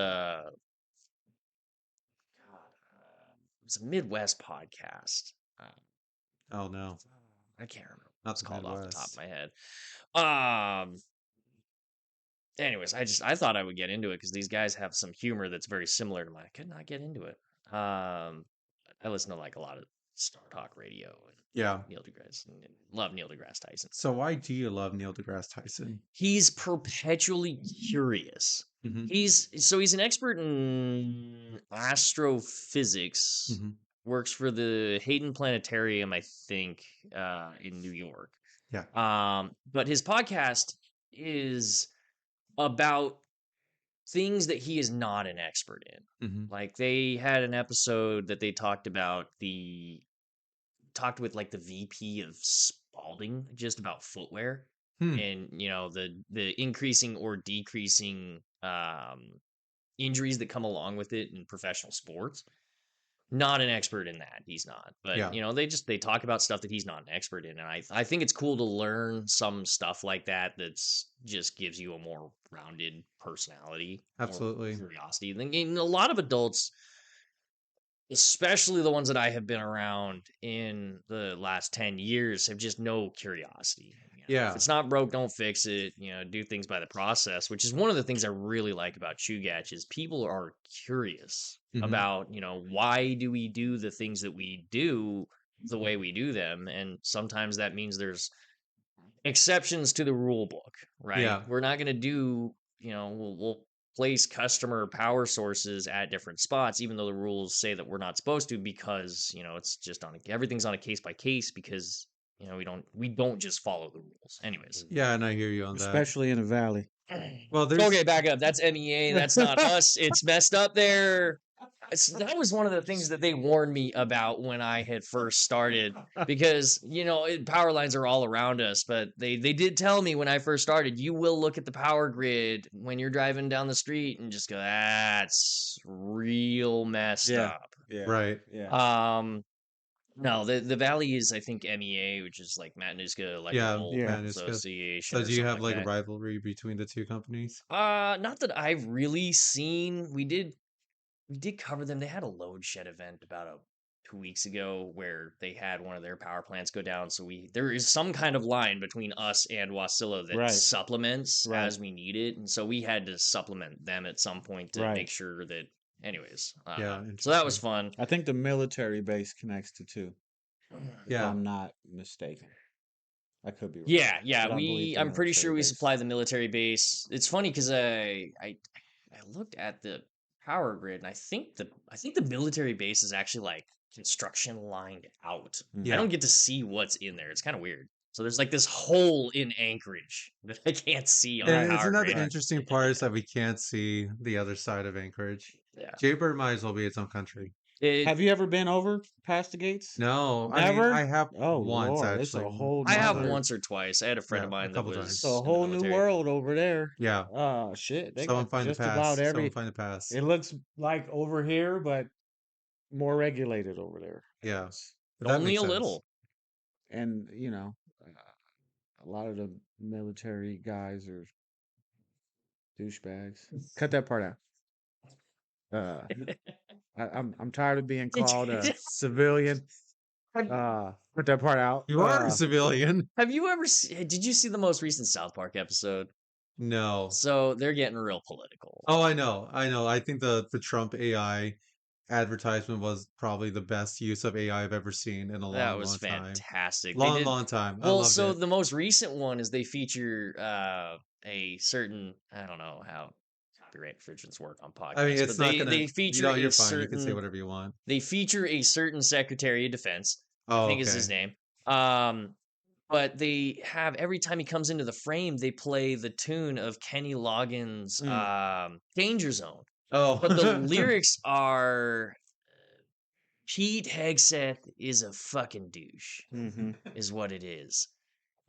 Speaker 2: was a Midwest podcast. Uh,
Speaker 1: Oh no,
Speaker 2: I can't remember what
Speaker 1: not
Speaker 2: it's
Speaker 1: the
Speaker 2: called off the top of
Speaker 1: Midwest.
Speaker 2: my head. Um. Anyways, I thought I would get into it because these guys have some humor that's very similar to mine. I could not get into it. I listen to like a lot of Star Talk Radio and
Speaker 1: Yeah.
Speaker 2: Neil deGrasse and love Neil deGrasse Tyson.
Speaker 1: So why do you love Neil deGrasse Tyson?
Speaker 2: He's perpetually curious.
Speaker 1: Mhm.
Speaker 2: He's an expert in astrophysics.
Speaker 1: Mhm.
Speaker 2: Works for the Hayden Planetarium, I think, in New York.
Speaker 1: Yeah.
Speaker 2: But his podcast is about things that he is not an expert in.
Speaker 1: Mhm.
Speaker 2: Like they had an episode that they talked with like the VP of Spalding just about footwear
Speaker 1: Hmm.
Speaker 2: and the increasing or decreasing injuries that come along with it in professional sports. Not an expert in that, he's not. But
Speaker 1: Yeah.
Speaker 2: they talk about stuff that he's not an expert in, and I think it's cool to learn some stuff like that. That's just gives you a more rounded personality, more
Speaker 1: Absolutely.
Speaker 2: curiosity. And a lot of adults, especially the ones that I have been around in the last 10 years, have just no curiosity. If
Speaker 1: Yeah.
Speaker 2: it's not broke, don't fix it. Do things by the process, which is one of the things I really like about Chugach is people are curious
Speaker 1: Mhm.
Speaker 2: about, why do we do the things that we do the way we do them? And sometimes that means there's exceptions to the rule book, right?
Speaker 1: Yeah.
Speaker 2: We're not going to do, we'll place customer power sources at different spots, even though the rules say that we're not supposed to, because, it's just everything's on a case by case because, we don't just follow the rules. Anyways.
Speaker 1: Yeah, and I hear you on that.
Speaker 3: Especially in the valley.
Speaker 1: Well, there's
Speaker 2: Okay, back up. That's MEA. That's not us. It's messed up there. That was one of the things that they warned me about when I had first started because, power lines are all around us, but they did tell me when I first started, you will look at the power grid when you're driving down the street and just go, that's real messed
Speaker 3: Yeah.
Speaker 2: up.
Speaker 3: Yeah.
Speaker 1: right.
Speaker 3: Yeah.
Speaker 2: No, the Valley is, I think, MEA, which is like Matanuska Electrical
Speaker 3: Yeah.
Speaker 2: Association.
Speaker 1: So
Speaker 2: or
Speaker 1: do you
Speaker 2: something
Speaker 1: have like a
Speaker 2: that.
Speaker 1: rivalry between the two companies?
Speaker 2: Not that I've really seen. We did cover them. They had a load shed event about 2 weeks ago where they had one of their power plants go down. So there is some kind of line between us and Wasilla that
Speaker 3: Right.
Speaker 2: supplements
Speaker 3: Right.
Speaker 2: as we need it, and so we had to supplement them at some point to
Speaker 3: Right.
Speaker 2: make sure that. Anyways,
Speaker 1: Yeah,
Speaker 2: so that was
Speaker 1: interesting.
Speaker 2: fun.
Speaker 3: I think the military base connects to two. If
Speaker 1: Yeah.
Speaker 3: I'm not mistaken. I could be wrong.
Speaker 2: Yeah.
Speaker 3: But I believe the
Speaker 2: I'm pretty sure
Speaker 3: military
Speaker 2: we
Speaker 3: base.
Speaker 2: supply the military base. It's funny because I looked at the power grid and I think the military base is actually like construction lined out. I
Speaker 1: Yeah.
Speaker 2: don't get to see what's in there. It's kind of weird. So there's like this hole in Anchorage that I can't see on the
Speaker 1: And
Speaker 2: power
Speaker 1: isn't that
Speaker 2: grid.
Speaker 1: the interesting part is that we can't see the other side of Anchorage?
Speaker 2: Yeah.
Speaker 1: Jaybird might as well be its own country.
Speaker 3: Have you ever been over past the gates?
Speaker 1: No, I mean
Speaker 3: Never?
Speaker 1: I have
Speaker 3: Oh,
Speaker 1: once
Speaker 3: Lord, it's
Speaker 1: actually.
Speaker 3: a whole
Speaker 2: I have
Speaker 3: nother-
Speaker 2: once or twice. I had a friend
Speaker 1: Yeah,
Speaker 2: of
Speaker 1: a
Speaker 2: mine that
Speaker 1: couple
Speaker 2: was
Speaker 1: times.
Speaker 3: It's a
Speaker 2: in the
Speaker 3: whole new
Speaker 2: military.
Speaker 3: world over there.
Speaker 1: Yeah.
Speaker 3: Oh shit! They
Speaker 1: Someone
Speaker 3: got
Speaker 1: find the
Speaker 3: just
Speaker 1: pass.
Speaker 3: about
Speaker 1: Someone
Speaker 3: every.
Speaker 1: find the pass.
Speaker 3: It looks like over here, but more regulated over there.
Speaker 1: Yeah.
Speaker 3: It's-
Speaker 1: That
Speaker 2: Only
Speaker 1: makes
Speaker 2: a
Speaker 1: sense.
Speaker 2: little.
Speaker 3: And a lot of the military guys are douchebags. Cut that part out. I'm tired of being called a civilian. Put that part out.
Speaker 1: You are a civilian.
Speaker 2: Have you ever did you see the most recent South Park episode?
Speaker 1: No.
Speaker 2: So they're getting real political.
Speaker 1: Oh, I know. I think the Trump AI advertisement was probably the best use of AI I've ever seen in a
Speaker 2: That
Speaker 1: long,
Speaker 2: was
Speaker 1: long time.
Speaker 2: fantastic.
Speaker 1: Long time. I
Speaker 2: Well,
Speaker 1: loved
Speaker 2: so
Speaker 1: it.
Speaker 2: the most recent one is they feature a certain, I don't know how copyright infringements work on podcasts.
Speaker 1: I mean, it's
Speaker 2: but
Speaker 1: not
Speaker 2: they,
Speaker 1: gonna.
Speaker 2: they feature a
Speaker 1: You're fine.
Speaker 2: certain
Speaker 1: You can say whatever you want.
Speaker 2: they feature a certain Secretary of Defense.
Speaker 1: Oh,
Speaker 2: I think is his name. But they have every time he comes into the frame, they play the tune of Kenny Loggins' Danger Zone.
Speaker 1: Oh,
Speaker 2: But the lyrics are Pete Hegseth is a fucking douche,
Speaker 3: Mm-hmm.
Speaker 2: is what it is.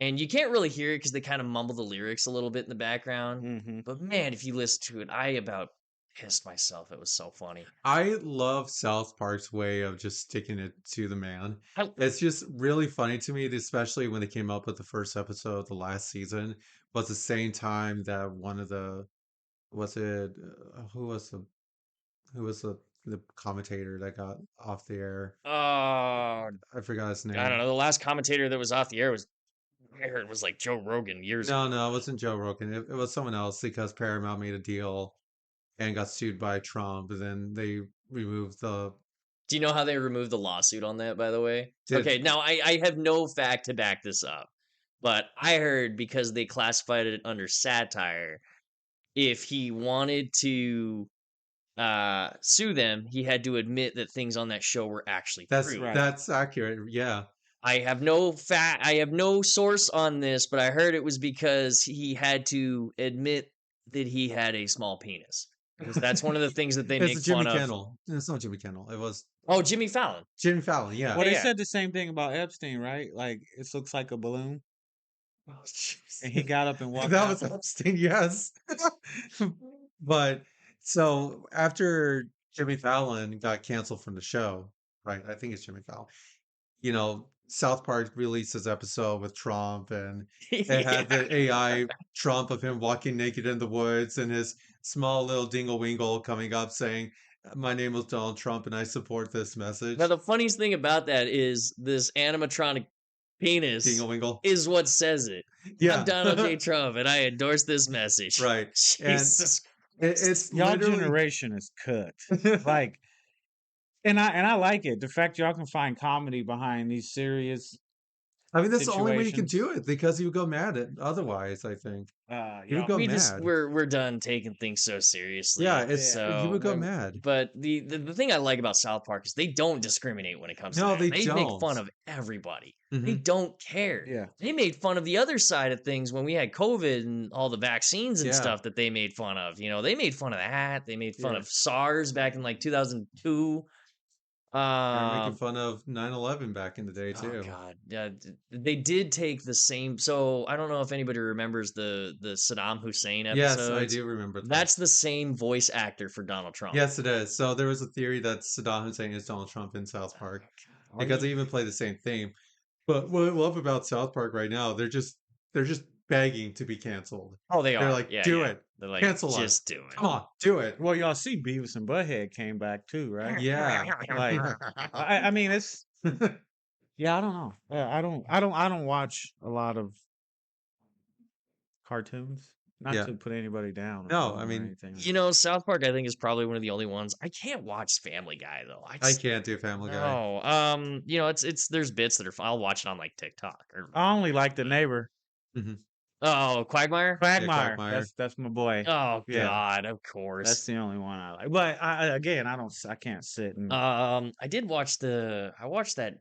Speaker 2: And you can't really hear it because they kind of mumble the lyrics a little bit in the background.
Speaker 3: Mm-hmm.
Speaker 2: But man, if you listen to it, I about pissed myself. It was so funny.
Speaker 1: I love South Park's way of just sticking it to the man.
Speaker 2: I,
Speaker 1: It's just really funny to me, especially when they came up with the first episode of the last season, was the same time that one of the was it who was the commentator that got off the air?
Speaker 2: oh,
Speaker 1: I forgot his
Speaker 2: I don't
Speaker 1: name.
Speaker 2: know. The last commentator that was off the air was I heard was like Joe Rogan years
Speaker 1: No,
Speaker 2: ago.
Speaker 1: no, it wasn't Joe Rogan. It was someone else because Paramount made a deal and got sued by Trump, and then they removed the
Speaker 2: Do you know how they removed the lawsuit on that, by the way?
Speaker 1: did
Speaker 2: Okay, now I have no fact to back this up, but I heard because they classified it under satire, if he wanted to sue them, he had to admit that things on that show were actually
Speaker 1: that's
Speaker 2: true.
Speaker 3: Right.
Speaker 1: that's accurate. Yeah.
Speaker 2: I have no source on this, but I heard it was because he had to admit that he had a small penis. Because that's one of the things that they
Speaker 1: It's
Speaker 2: make
Speaker 1: Jimmy
Speaker 2: fun of.
Speaker 1: Kimmel. It's not Jimmy Kimmel. It was
Speaker 2: Oh, Jimmy Fallon.
Speaker 1: Jimmy Fallon. Yeah.
Speaker 3: Well, they
Speaker 2: Yeah.
Speaker 3: said the same thing about Epstein, right? Like it looks like a balloon,
Speaker 1: Oh, jeez.
Speaker 3: and he got up and walked
Speaker 1: That
Speaker 3: out.
Speaker 1: was Epstein, yes. But so after Jimmy Fallon got canceled from the show, right? I think it's Jimmy Fallon. You know, South Park released his episode with Trump, and they had the AI Trump of him walking naked in the woods and his small little dingle wingle coming up saying, "My name is Donald Trump and I support this message."
Speaker 2: Now the funniest thing about that is this animatronic penis
Speaker 1: Dingle wingle.
Speaker 2: is what says it.
Speaker 1: Yeah.
Speaker 2: I'm Donald J. Trump and I endorse this message.
Speaker 1: Right. And
Speaker 2: Jesus.
Speaker 1: it's
Speaker 3: Y'all
Speaker 1: literally
Speaker 3: generation is cooked. Like, and I like it. The fact y'all can find comedy behind these serious.
Speaker 1: I mean, that's the only way you can
Speaker 3: situations.
Speaker 1: do it because you would go mad at otherwise, I think. You would
Speaker 3: Y'all,
Speaker 1: go
Speaker 2: we
Speaker 1: mad.
Speaker 2: just we're done taking things so seriously.
Speaker 1: Yeah, it's
Speaker 2: so
Speaker 1: you would go mad.
Speaker 2: But the thing I like about South Park is they don't discriminate when it comes to
Speaker 1: No,
Speaker 2: that.
Speaker 1: they
Speaker 2: make
Speaker 1: don't.
Speaker 2: fun of everybody. They
Speaker 1: Mhm.
Speaker 2: don't care.
Speaker 3: yeah.
Speaker 2: They made fun of the other side of things when we had COVID and all the vaccines and
Speaker 1: Yeah.
Speaker 2: stuff that they made fun of. You know, they made fun of that. They made fun
Speaker 3: Yeah.
Speaker 2: of SARS back in like 2002.
Speaker 1: They're making fun of 9/11 back in the day
Speaker 2: Oh
Speaker 1: too.
Speaker 2: God, yeah, they did take the same. So I don't know if anybody remembers the Saddam Hussein
Speaker 1: Yes, I
Speaker 2: episodes.
Speaker 1: do remember that.
Speaker 2: That's the same voice actor for Donald Trump.
Speaker 1: Yes, it is. So there was a theory that Saddam Hussein is Donald Trump in South Park because they even play the same theme. But what I love about South Park right now, they're just begging to be canceled.
Speaker 2: Oh, they
Speaker 1: They're
Speaker 2: are.
Speaker 1: like,
Speaker 2: Yeah,
Speaker 1: do
Speaker 2: yeah.
Speaker 1: it.
Speaker 2: They're like,
Speaker 1: Cancel us.
Speaker 2: just do it.
Speaker 1: Come on, do it.
Speaker 3: Well, y'all see Beavis and Butthead came back too, right?
Speaker 1: Yeah.
Speaker 3: Like, I mean, it's yeah. I don't know. I don't watch a lot of cartoons. Not
Speaker 1: Yeah.
Speaker 3: to put anybody down.
Speaker 1: No,
Speaker 3: or
Speaker 1: I mean,
Speaker 3: anything.
Speaker 2: You know, South Park, I think, is probably one of the only ones. I can't watch Family Guy though. I
Speaker 1: I
Speaker 2: just,
Speaker 1: can't do Family Guy.
Speaker 2: no. You know, it's there's bits that are. I'll watch it on like TikTok or.
Speaker 3: I only like the neighbor
Speaker 2: Oh, Quagmire.
Speaker 3: Quagmire.
Speaker 1: Quagmire.
Speaker 3: That's my boy.
Speaker 2: Oh
Speaker 3: Yeah.
Speaker 2: God, of course.
Speaker 3: That's the only one I like. But again, I can't sit and
Speaker 2: I did watch I watched that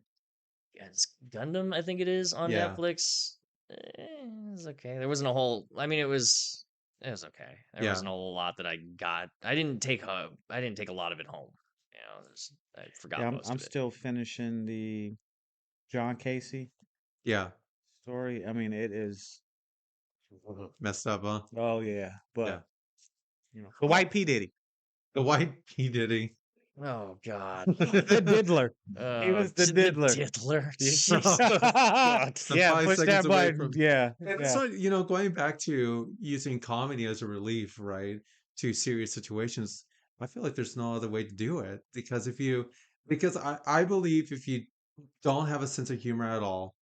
Speaker 2: it's Gundam, I think it is on
Speaker 1: Yeah.
Speaker 2: Netflix. It was okay. There wasn't a whole I mean it was okay. There
Speaker 1: Yeah.
Speaker 2: wasn't a whole lot that I got. I didn't take a lot of it home. You know, I forgot
Speaker 3: yeah,
Speaker 2: most
Speaker 3: I'm
Speaker 2: of it.
Speaker 3: still finishing the John Casey
Speaker 1: Yeah.
Speaker 3: story. I mean, it is.
Speaker 1: Messed up, huh?
Speaker 3: Oh yeah, but
Speaker 1: Yeah.
Speaker 3: you know, the white P Diddy,
Speaker 1: The white P. Diddy.
Speaker 2: Oh God.
Speaker 3: the diddler. He was the diddler.
Speaker 2: Diddler. Jesus.
Speaker 3: yeah,
Speaker 1: The 5
Speaker 3: push that
Speaker 1: seconds away
Speaker 3: button.
Speaker 1: from-
Speaker 3: Yeah,
Speaker 1: And
Speaker 3: yeah.
Speaker 1: so, going back to using comedy as a relief, right, to serious situations, I feel like there's no other way to do it because because I believe if you don't have a sense of humor at all,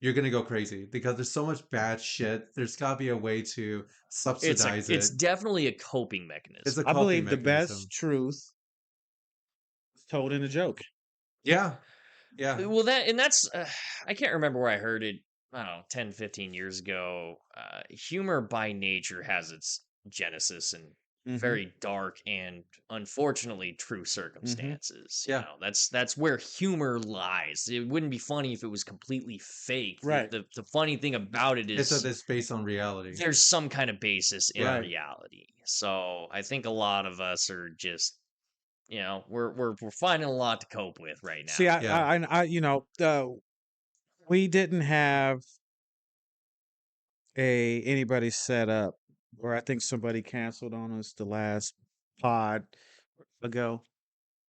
Speaker 1: you're gonna go crazy because there's so much bad shit. There's got to be a way to subsidize
Speaker 2: It's
Speaker 1: it.
Speaker 2: definitely a coping mechanism.
Speaker 1: It's a
Speaker 3: I
Speaker 1: coping
Speaker 3: believe the
Speaker 1: mechanism.
Speaker 3: best truth is told in a joke.
Speaker 1: Yeah, yeah,
Speaker 2: Well, that's I can't remember where I heard it. I don't know, 10, 15 years ago. Humor by nature has its genesis in
Speaker 3: Mhm.
Speaker 2: very dark and unfortunately true circumstances. You
Speaker 1: Yeah.
Speaker 2: know, that's where humor lies. It wouldn't be funny if it was completely fake.
Speaker 3: Right.
Speaker 2: The funny thing about it
Speaker 1: it's
Speaker 2: is
Speaker 1: it's based on reality.
Speaker 2: there's some kind of basis in
Speaker 3: Right.
Speaker 2: reality. So I think a lot of us are just, you know, we're finding a lot to cope with right now.
Speaker 3: See,
Speaker 1: Yeah.
Speaker 3: I you know, we didn't have anybody set up, or I think somebody canceled on us the last pod ago,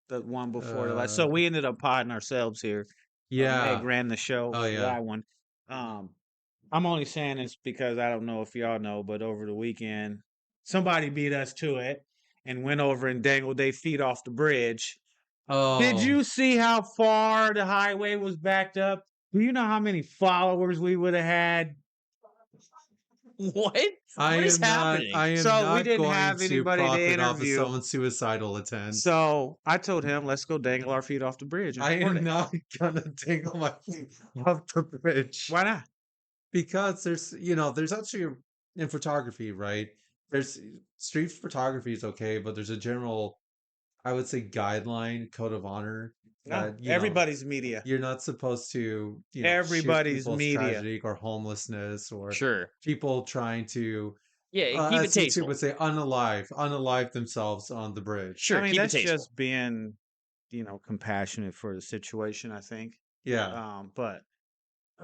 Speaker 3: the one before the last. So
Speaker 1: Uh,
Speaker 3: we ended up podding ourselves here. Meg
Speaker 1: yeah.
Speaker 3: ran the show
Speaker 1: Oh
Speaker 3: for
Speaker 1: yeah.
Speaker 3: that one. I'm only saying this because I don't know if y'all know, but over the weekend, somebody beat us to it and went over and dangled their feet off the bridge. Did
Speaker 1: Oh,
Speaker 3: you see how far the highway was backed up? Do you know how many followers we would have had?
Speaker 2: What?
Speaker 1: I
Speaker 2: What is
Speaker 1: am not.
Speaker 2: happening?
Speaker 1: I am
Speaker 3: So we
Speaker 1: not
Speaker 3: didn't
Speaker 1: going
Speaker 3: have
Speaker 1: to
Speaker 3: anybody to
Speaker 1: profit off of
Speaker 3: interview.
Speaker 1: someone's suicidal attempt.
Speaker 3: So I told him, let's go dangle our feet off the bridge and
Speaker 1: I
Speaker 3: record
Speaker 1: am
Speaker 3: it.
Speaker 1: not gonna dangle my feet off the bridge
Speaker 3: Why not?
Speaker 1: because there's actually in photography, right? There's street photography is okay, but there's a general, I would say, guideline code of honor
Speaker 3: No,
Speaker 1: that
Speaker 3: everybody's media.
Speaker 1: you're not supposed to share
Speaker 3: Everybody's
Speaker 1: people's
Speaker 3: media.
Speaker 1: tragedy or homelessness or
Speaker 2: Sure.
Speaker 1: people trying to,
Speaker 2: Yeah, keep it
Speaker 1: as YouTube
Speaker 2: tasteful.
Speaker 1: would say, unalive themselves on the bridge.
Speaker 2: Sure,
Speaker 3: I mean,
Speaker 2: keep it
Speaker 3: that's
Speaker 2: tasteful.
Speaker 3: just being, compassionate for the situation, I think.
Speaker 1: Yeah.
Speaker 3: But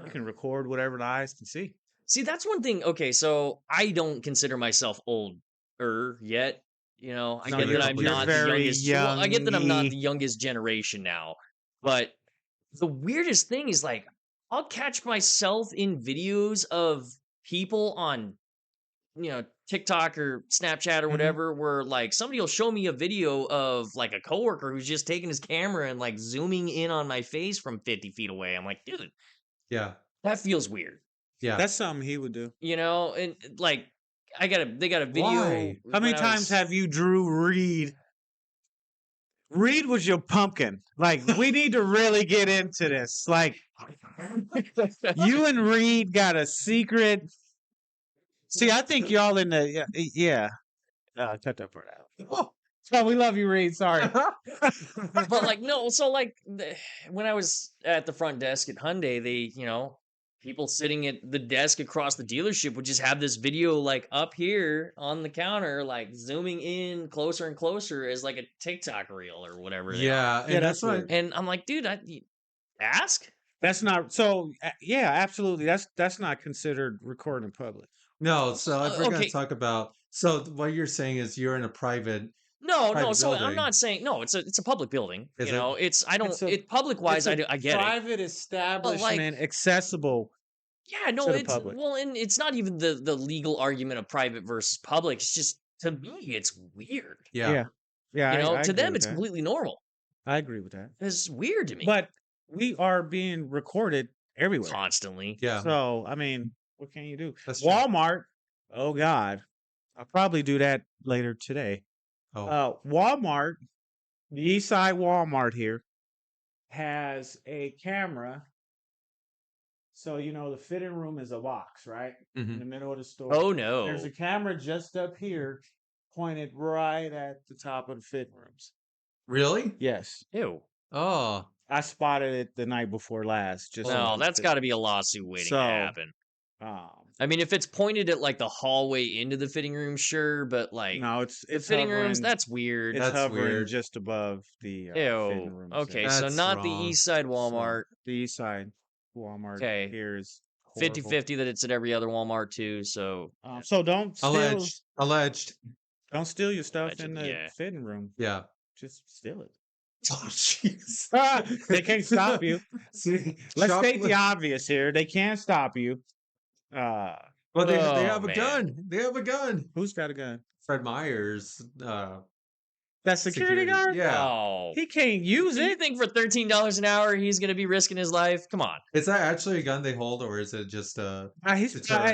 Speaker 3: you can record whatever the eyes can see.
Speaker 2: See, that's one thing. Okay, so I don't consider myself older yet. I
Speaker 3: No,
Speaker 2: get
Speaker 1: you're-
Speaker 2: that I'm
Speaker 1: you're
Speaker 2: not the
Speaker 3: very
Speaker 2: youngest. Well, I get that I'm not
Speaker 3: youngy.
Speaker 2: the youngest generation now. But the weirdest thing is like I'll catch myself in videos of people on TikTok or Snapchat or
Speaker 3: Mhm.
Speaker 2: whatever, where like somebody will show me a video of like a coworker who's just taking his camera and like zooming in on my face from 50 feet away. I'm like, dude,
Speaker 1: Yeah.
Speaker 2: that feels weird.
Speaker 1: Yeah.
Speaker 3: That's something he would do.
Speaker 2: And like they got a video.
Speaker 1: Why?
Speaker 3: How many
Speaker 2: when I
Speaker 3: times
Speaker 2: was-
Speaker 3: have you drew Reed? Reed was your pumpkin. Like, we need to really get into this. Like, you and Reed got a secret. See, I think y'all in the yeah. Cut that part out. Oh, we love you, Reed. Sorry.
Speaker 2: but like no, so like when I was at the front desk at Hyundai, they people sitting at the desk across the dealership would just have this video like up here on the counter, like zooming in closer and closer as like a TikTok reel or whatever. they are.
Speaker 1: Yeah. And
Speaker 3: that's
Speaker 1: that's what
Speaker 3: weird.
Speaker 2: And I'm like, dude, ask.
Speaker 3: That's not so. Yeah, absolutely. That's not considered recording in public.
Speaker 1: no, so if we're gonna
Speaker 2: Okay.
Speaker 1: talk about, so what you're saying is you're in a private.
Speaker 2: No,
Speaker 1: Private
Speaker 2: so I'm
Speaker 1: building.
Speaker 2: not saying no. It's a public building.
Speaker 1: Is
Speaker 2: you
Speaker 1: it?
Speaker 2: know, it's I don't
Speaker 3: It's a-
Speaker 2: it public wise. I get it.
Speaker 3: Private establishment, accessible.
Speaker 2: Yeah, no,
Speaker 3: to the
Speaker 2: it's
Speaker 3: public.
Speaker 2: well, and it's not even the legal argument of private versus public. It's just to me, it's weird.
Speaker 1: Yeah.
Speaker 3: Yeah. I
Speaker 2: To
Speaker 3: agree
Speaker 2: them,
Speaker 3: with
Speaker 2: it's
Speaker 3: that.
Speaker 2: completely normal.
Speaker 3: I agree with that.
Speaker 2: It's weird to me.
Speaker 3: But we are being recorded everywhere.
Speaker 2: Constantly.
Speaker 1: Yeah.
Speaker 3: So I mean, what can you do?
Speaker 1: That's true.
Speaker 3: Walmart. Oh God, I'll probably do that later today.
Speaker 1: Oh.
Speaker 3: Walmart, the East Side Walmart here, has a camera. So the fitting room is a box, right, in
Speaker 1: Mhm.
Speaker 3: the middle of the store.
Speaker 2: Oh no.
Speaker 3: There's a camera just up here, pointed right at the top of the fitting rooms.
Speaker 1: Really?
Speaker 3: Yes,
Speaker 2: Ew.
Speaker 1: Oh.
Speaker 3: I spotted it the night before last. Just
Speaker 2: No, that's got to be a lawsuit waiting
Speaker 3: So,
Speaker 2: to happen. I mean, if it's pointed at like the hallway into the fitting room, sure, but like
Speaker 3: no, it's
Speaker 2: the fitting rooms,
Speaker 3: hovering-
Speaker 2: that's weird.
Speaker 3: it's
Speaker 1: That's
Speaker 3: hovering
Speaker 1: weird.
Speaker 3: just above the fitting
Speaker 2: Ew.
Speaker 3: rooms.
Speaker 2: Okay,
Speaker 3: there.
Speaker 2: so
Speaker 1: That's
Speaker 2: not the
Speaker 1: wrong.
Speaker 2: East Side
Speaker 3: So,
Speaker 2: Walmart.
Speaker 3: the East Side Walmart
Speaker 2: Okay.
Speaker 3: here is
Speaker 2: 50-50 that it's at every other Walmart too. So
Speaker 3: So don't steal,
Speaker 1: Alleged.
Speaker 3: don't steal your stuff
Speaker 2: Alleged,
Speaker 3: in the
Speaker 2: yeah.
Speaker 3: fitting room.
Speaker 1: Yeah.
Speaker 3: Just steal it.
Speaker 1: Oh, jeez.
Speaker 3: They can't stop you.
Speaker 1: See,
Speaker 3: Let's
Speaker 1: shop-
Speaker 3: state the obvious here. They can't stop you.
Speaker 1: Well, they
Speaker 2: Oh,
Speaker 1: have a
Speaker 2: man.
Speaker 1: gun. They have a gun.
Speaker 3: Who's got a gun?
Speaker 1: Fred Myers.
Speaker 3: That security guard?
Speaker 1: Yeah.
Speaker 2: Oh.
Speaker 3: He can't use
Speaker 2: Do you
Speaker 3: it.
Speaker 2: think for $13 an hour he's going to be risking his life? Come on.
Speaker 1: Is that actually a gun they hold, or is it just deterrent?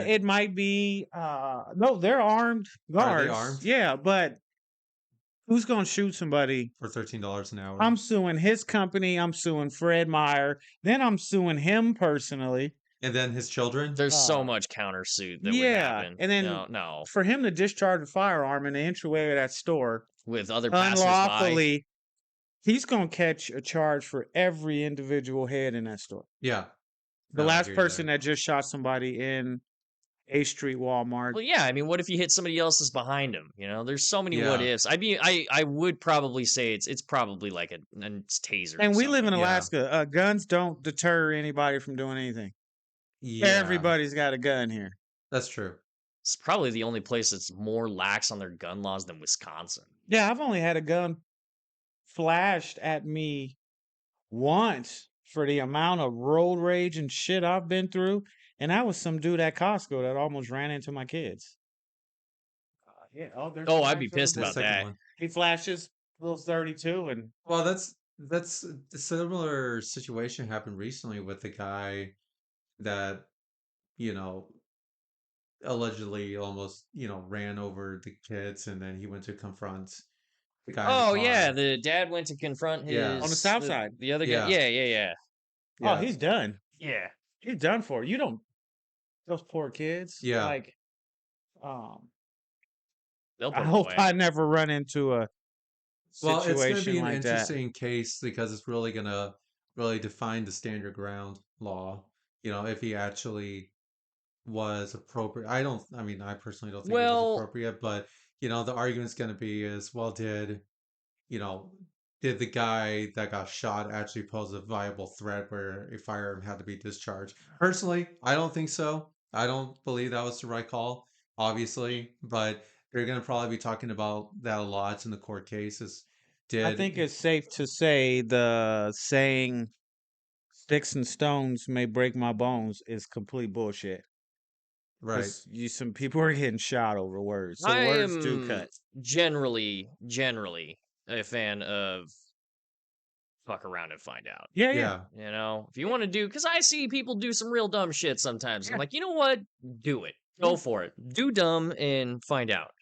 Speaker 3: It might be. No, they're armed guards.
Speaker 1: Are they armed?
Speaker 3: Yeah, but who's gonna shoot somebody?
Speaker 1: for $13 an hour?
Speaker 3: I'm suing his company. I'm suing Fred Meyer. Then I'm suing him personally.
Speaker 1: And then his children.
Speaker 2: There's so
Speaker 3: Uh,
Speaker 2: much countersuit that would
Speaker 3: yeah,
Speaker 2: happen.
Speaker 3: and then-
Speaker 2: no,
Speaker 3: For him to discharge a firearm in the entryway of that store
Speaker 2: with other passersby.
Speaker 3: unlawfully, he's gonna catch a charge for every individual head in that store.
Speaker 1: Yeah.
Speaker 3: The
Speaker 1: No, I
Speaker 3: last
Speaker 1: hear you
Speaker 3: person
Speaker 1: there.
Speaker 3: that just shot somebody in A Street Walmart.
Speaker 2: Well, yeah. I mean, what if you hit somebody else's behind him? There's so many what
Speaker 1: Yeah.
Speaker 2: ifs. I would probably say it's probably like a taser. or
Speaker 3: And we live in
Speaker 2: something.
Speaker 1: Yeah.
Speaker 3: Alaska. Guns don't deter anybody from doing anything.
Speaker 1: Yeah.
Speaker 3: Everybody's got a gun here.
Speaker 1: That's true.
Speaker 2: It's probably the only place that's more lax on their gun laws than Wisconsin.
Speaker 3: Yeah, I've only had a gun flashed at me once for the amount of road rage and shit I've been through, and that was some dude at Costco that almost ran into my kids. Yeah, oh, there's
Speaker 2: Oh,
Speaker 3: the
Speaker 2: I'd be
Speaker 3: back door.
Speaker 2: pissed
Speaker 1: The
Speaker 2: about
Speaker 1: second
Speaker 2: that.
Speaker 1: one.
Speaker 3: He flashes little 32, and
Speaker 1: Well, that's a similar situation happened recently with the guy that, you know, allegedly almost, ran over the kids and then he went to confront the guy in the
Speaker 2: Oh yeah,
Speaker 1: car.
Speaker 2: the dad went to confront
Speaker 1: Yeah.
Speaker 3: on the
Speaker 2: his
Speaker 3: south side.
Speaker 2: the other guy.
Speaker 1: Yeah.
Speaker 2: Yeah.
Speaker 3: Oh,
Speaker 1: Yeah.
Speaker 3: he's done.
Speaker 2: Yeah.
Speaker 3: He's done for. You don't. Those poor kids.
Speaker 1: Yeah.
Speaker 3: Like, um,
Speaker 2: They'll
Speaker 3: I
Speaker 2: put him
Speaker 3: hope
Speaker 2: away.
Speaker 3: I never run into a
Speaker 1: Well, it's going to
Speaker 3: situation
Speaker 1: be an
Speaker 3: like that.
Speaker 1: interesting case because it's really going to really define the stand your ground law. If he actually was appropriate. I mean, I personally don't think it was
Speaker 2: Well,
Speaker 1: appropriate, but the argument's going to be is, well, you know, did the guy that got shot actually pose a viable threat where a firearm had to be discharged? Personally, I don't think so. I don't believe that was the right call, obviously, but they're going to probably be talking about that a lot in the court cases.
Speaker 3: I think it's safe to say the saying "sticks and stones may break my bones" is complete bullshit.
Speaker 1: right.
Speaker 3: 'Cause some people are getting shot over words, so
Speaker 2: I
Speaker 3: words do
Speaker 2: am
Speaker 3: cut.
Speaker 2: generally a fan of fuck around and find out.
Speaker 3: Yeah.
Speaker 1: Yeah.
Speaker 2: If you want to do, because I see people do some real dumb shit sometimes. I'm
Speaker 3: Yeah.
Speaker 2: like, you know what? Do it. Go
Speaker 3: Yeah.
Speaker 2: for it. Do dumb and find out.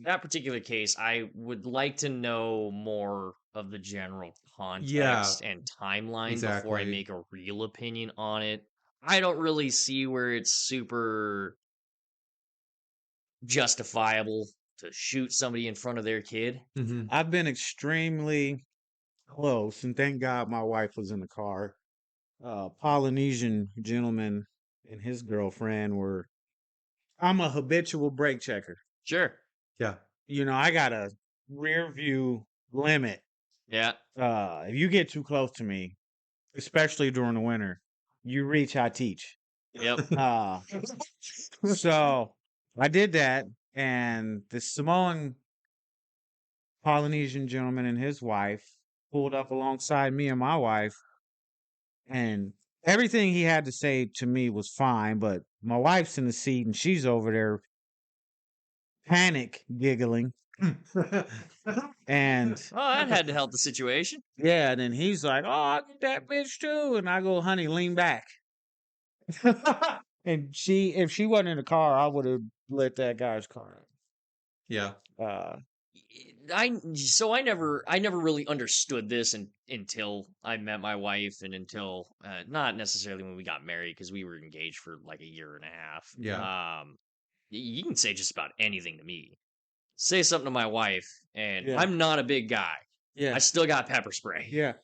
Speaker 2: That particular case, I would like to know more of the general context and timeline before I
Speaker 1: Exactly.
Speaker 2: make a real opinion on it. I don't really see where it's super justifiable to shoot somebody in front of their kid.
Speaker 1: Hmm.
Speaker 3: I've been extremely close, and thank God my wife was in the car. Polynesian gentleman and his girlfriend were. I'm a habitual brake checker.
Speaker 2: Sure.
Speaker 1: Yeah.
Speaker 3: I got a rear view limit.
Speaker 2: Yeah.
Speaker 3: If you get too close to me, especially during the winter, you reach, I teach.
Speaker 2: Yep.
Speaker 3: So I did that, and the Samoan Polynesian gentleman and his wife pulled up alongside me and my wife, and everything he had to say to me was fine, but my wife's in the seat and she's over there panic giggling. And
Speaker 2: Oh, that had to help the situation.
Speaker 3: yeah, and then he's like, "Oh, I get that bitch too," and I go, "Honey, lean back." And if she wasn't in the car, I would have lit that guy's car.
Speaker 1: Yeah.
Speaker 2: I never really understood this until I met my wife and until not necessarily when we got married, because we were engaged for like a year and a half.
Speaker 1: Yeah.
Speaker 2: You can say just about anything to me. Say something to my wife, and
Speaker 3: Yeah.
Speaker 2: I'm not a big guy.
Speaker 3: Yeah,
Speaker 2: I still got pepper spray.
Speaker 3: yeah,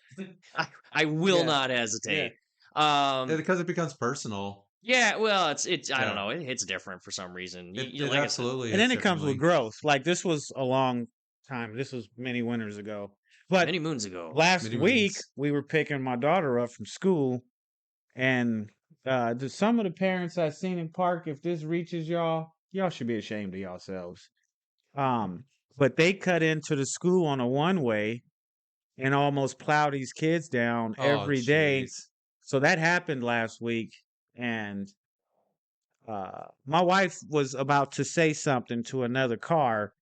Speaker 2: I will
Speaker 3: Yeah.
Speaker 2: not hesitate.
Speaker 1: Because it becomes personal.
Speaker 2: Yeah, well, it's I
Speaker 1: Yeah.
Speaker 2: don't know. It hits different for some reason.
Speaker 1: It
Speaker 2: Like I said,
Speaker 1: absolutely
Speaker 3: and then
Speaker 1: is
Speaker 3: it comes with
Speaker 1: differently.
Speaker 3: growth. Like this was a long time. This was many winters ago. But
Speaker 2: many moons ago.
Speaker 3: last
Speaker 1: Many
Speaker 3: week
Speaker 1: moons.
Speaker 3: we were picking my daughter up from school, and some of the parents I seen in park, if this reaches y'all should be ashamed of yourselves. But they cut into the school on a one-way and almost plow these kids down every day.
Speaker 1: jeez.
Speaker 3: So that happened last week, and my wife was about to say something to another car,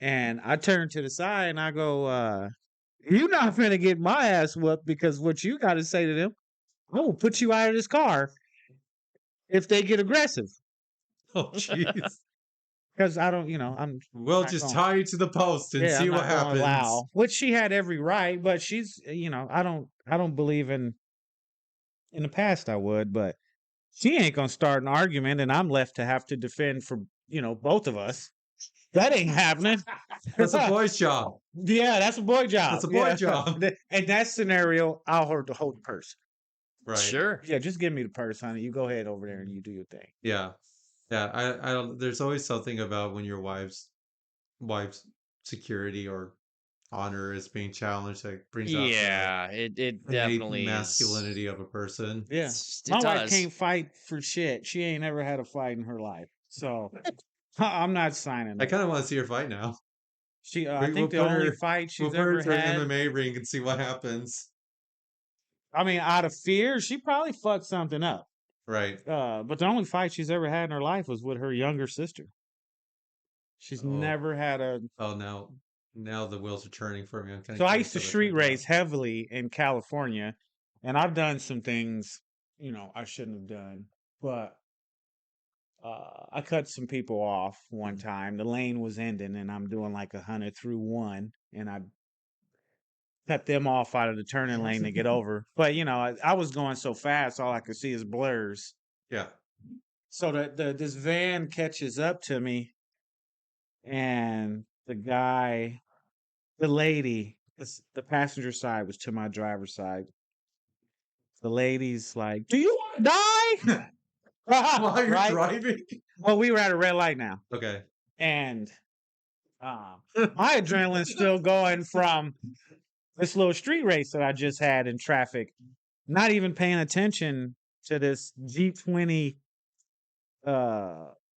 Speaker 3: and I turned to the side and I go, "You're not gonna get my ass whooped, because what you got to say to them, I will put you out of this car if they get aggressive."
Speaker 1: Oh, jeez.
Speaker 3: Because I don't,
Speaker 1: We'll
Speaker 3: not
Speaker 1: just
Speaker 3: gonna-
Speaker 1: tie you to the post and
Speaker 3: yeah,
Speaker 1: see
Speaker 3: I'm
Speaker 1: what
Speaker 3: not gonna
Speaker 1: happens.
Speaker 3: allow, which she had every right, but she's, I don't believe in the past I would, but she ain't gonna start an argument and I'm left to have to defend for, both of us. That ain't happening.
Speaker 1: That's a boy's job.
Speaker 3: Yeah, that's a boy job.
Speaker 1: That's a boy
Speaker 3: Yeah.
Speaker 1: job.
Speaker 3: In that scenario, I'll hold the purse.
Speaker 1: Right.
Speaker 2: Sure.
Speaker 3: Yeah, just give me the purse, honey. You go ahead over there and you do your thing.
Speaker 1: Yeah. Yeah. I don't. There's always something about when your wife's security or honor is being challenged that brings out the
Speaker 2: Yeah, it
Speaker 1: innate
Speaker 2: definitely is.
Speaker 1: masculinity of a person.
Speaker 3: Yeah.
Speaker 2: It
Speaker 3: My wife
Speaker 2: does.
Speaker 3: can't fight for shit. She ain't never had a fight in her life. So I'm not signing
Speaker 1: I
Speaker 3: it.
Speaker 1: kind of want to see her fight now.
Speaker 3: She, I
Speaker 1: We'll
Speaker 3: think the
Speaker 1: put
Speaker 3: only
Speaker 1: her.
Speaker 3: fight
Speaker 1: We'll
Speaker 3: she's
Speaker 1: put her
Speaker 3: ever
Speaker 1: to an
Speaker 3: had.
Speaker 1: MMA ring and see what happens.
Speaker 3: I mean, out of fear, she probably fucked something up.
Speaker 1: Right.
Speaker 3: But the only fight she's ever had in her life was with her younger sister. She's
Speaker 1: Oh.
Speaker 3: never had a.
Speaker 1: Oh, now the wheels are turning for me. I'm kind
Speaker 3: So
Speaker 1: of
Speaker 3: I
Speaker 1: curious
Speaker 3: used to
Speaker 1: how this
Speaker 3: street
Speaker 1: turns out.
Speaker 3: race heavily in California, and I've done some things, I shouldn't have done. But I cut some people off one time. The lane was ending, and I'm doing like 100 through one, and I cut them off out of the turning lane to get over. But I was going so fast, all I could see is blurs.
Speaker 1: Yeah.
Speaker 3: So this van catches up to me, and the lady, the passenger side was to my driver's side. The lady's like, "Do you want to die?"
Speaker 1: While you're
Speaker 3: Right?
Speaker 1: driving.
Speaker 3: Well, we were at a red light now,
Speaker 1: Okay.
Speaker 3: and my adrenaline's still going from this little street race that I just had in traffic. Not even paying attention to this G20,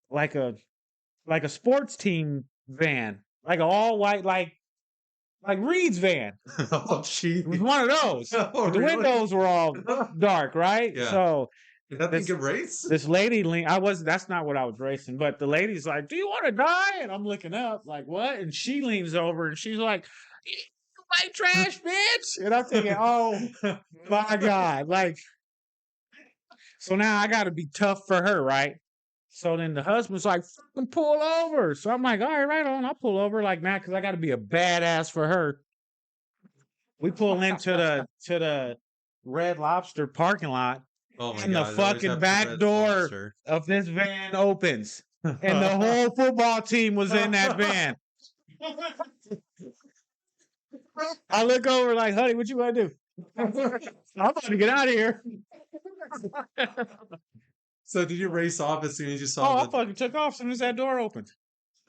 Speaker 3: like a sports team van, like an all white, like Reed's van.
Speaker 1: Oh, gee.
Speaker 3: It was one of those.
Speaker 1: Oh,
Speaker 3: But the
Speaker 1: really?
Speaker 3: windows were all dark, right?
Speaker 1: Yeah.
Speaker 3: So
Speaker 1: Did that thing
Speaker 3: this-
Speaker 1: get raced?
Speaker 3: this lady that's not what I was racing, but the lady's like, "Do you want to die?" And I'm looking up, like, "What?" And she leans over and she's like, "You white trash bitch." And I'm thinking, oh my God. Like, so now I gotta be tough for her, right? So then the husband's like, "Fucking pull over." So I'm like, "All right, right on, I'll pull over like that because I gotta be a badass for her." We pull into the Red Lobster parking lot.
Speaker 1: Oh my
Speaker 3: And the
Speaker 1: God. they always
Speaker 3: fucking
Speaker 1: have
Speaker 3: back
Speaker 1: Red
Speaker 3: door
Speaker 1: Lobster.
Speaker 3: of this van opens, and the whole football team was in that van. I look over like, "Honey, what you want to do?" I'm about to get out of here.
Speaker 1: So did you race off as soon as you
Speaker 3: Oh,
Speaker 1: saw
Speaker 3: I
Speaker 1: the?
Speaker 3: fucking took off as soon as that door opened.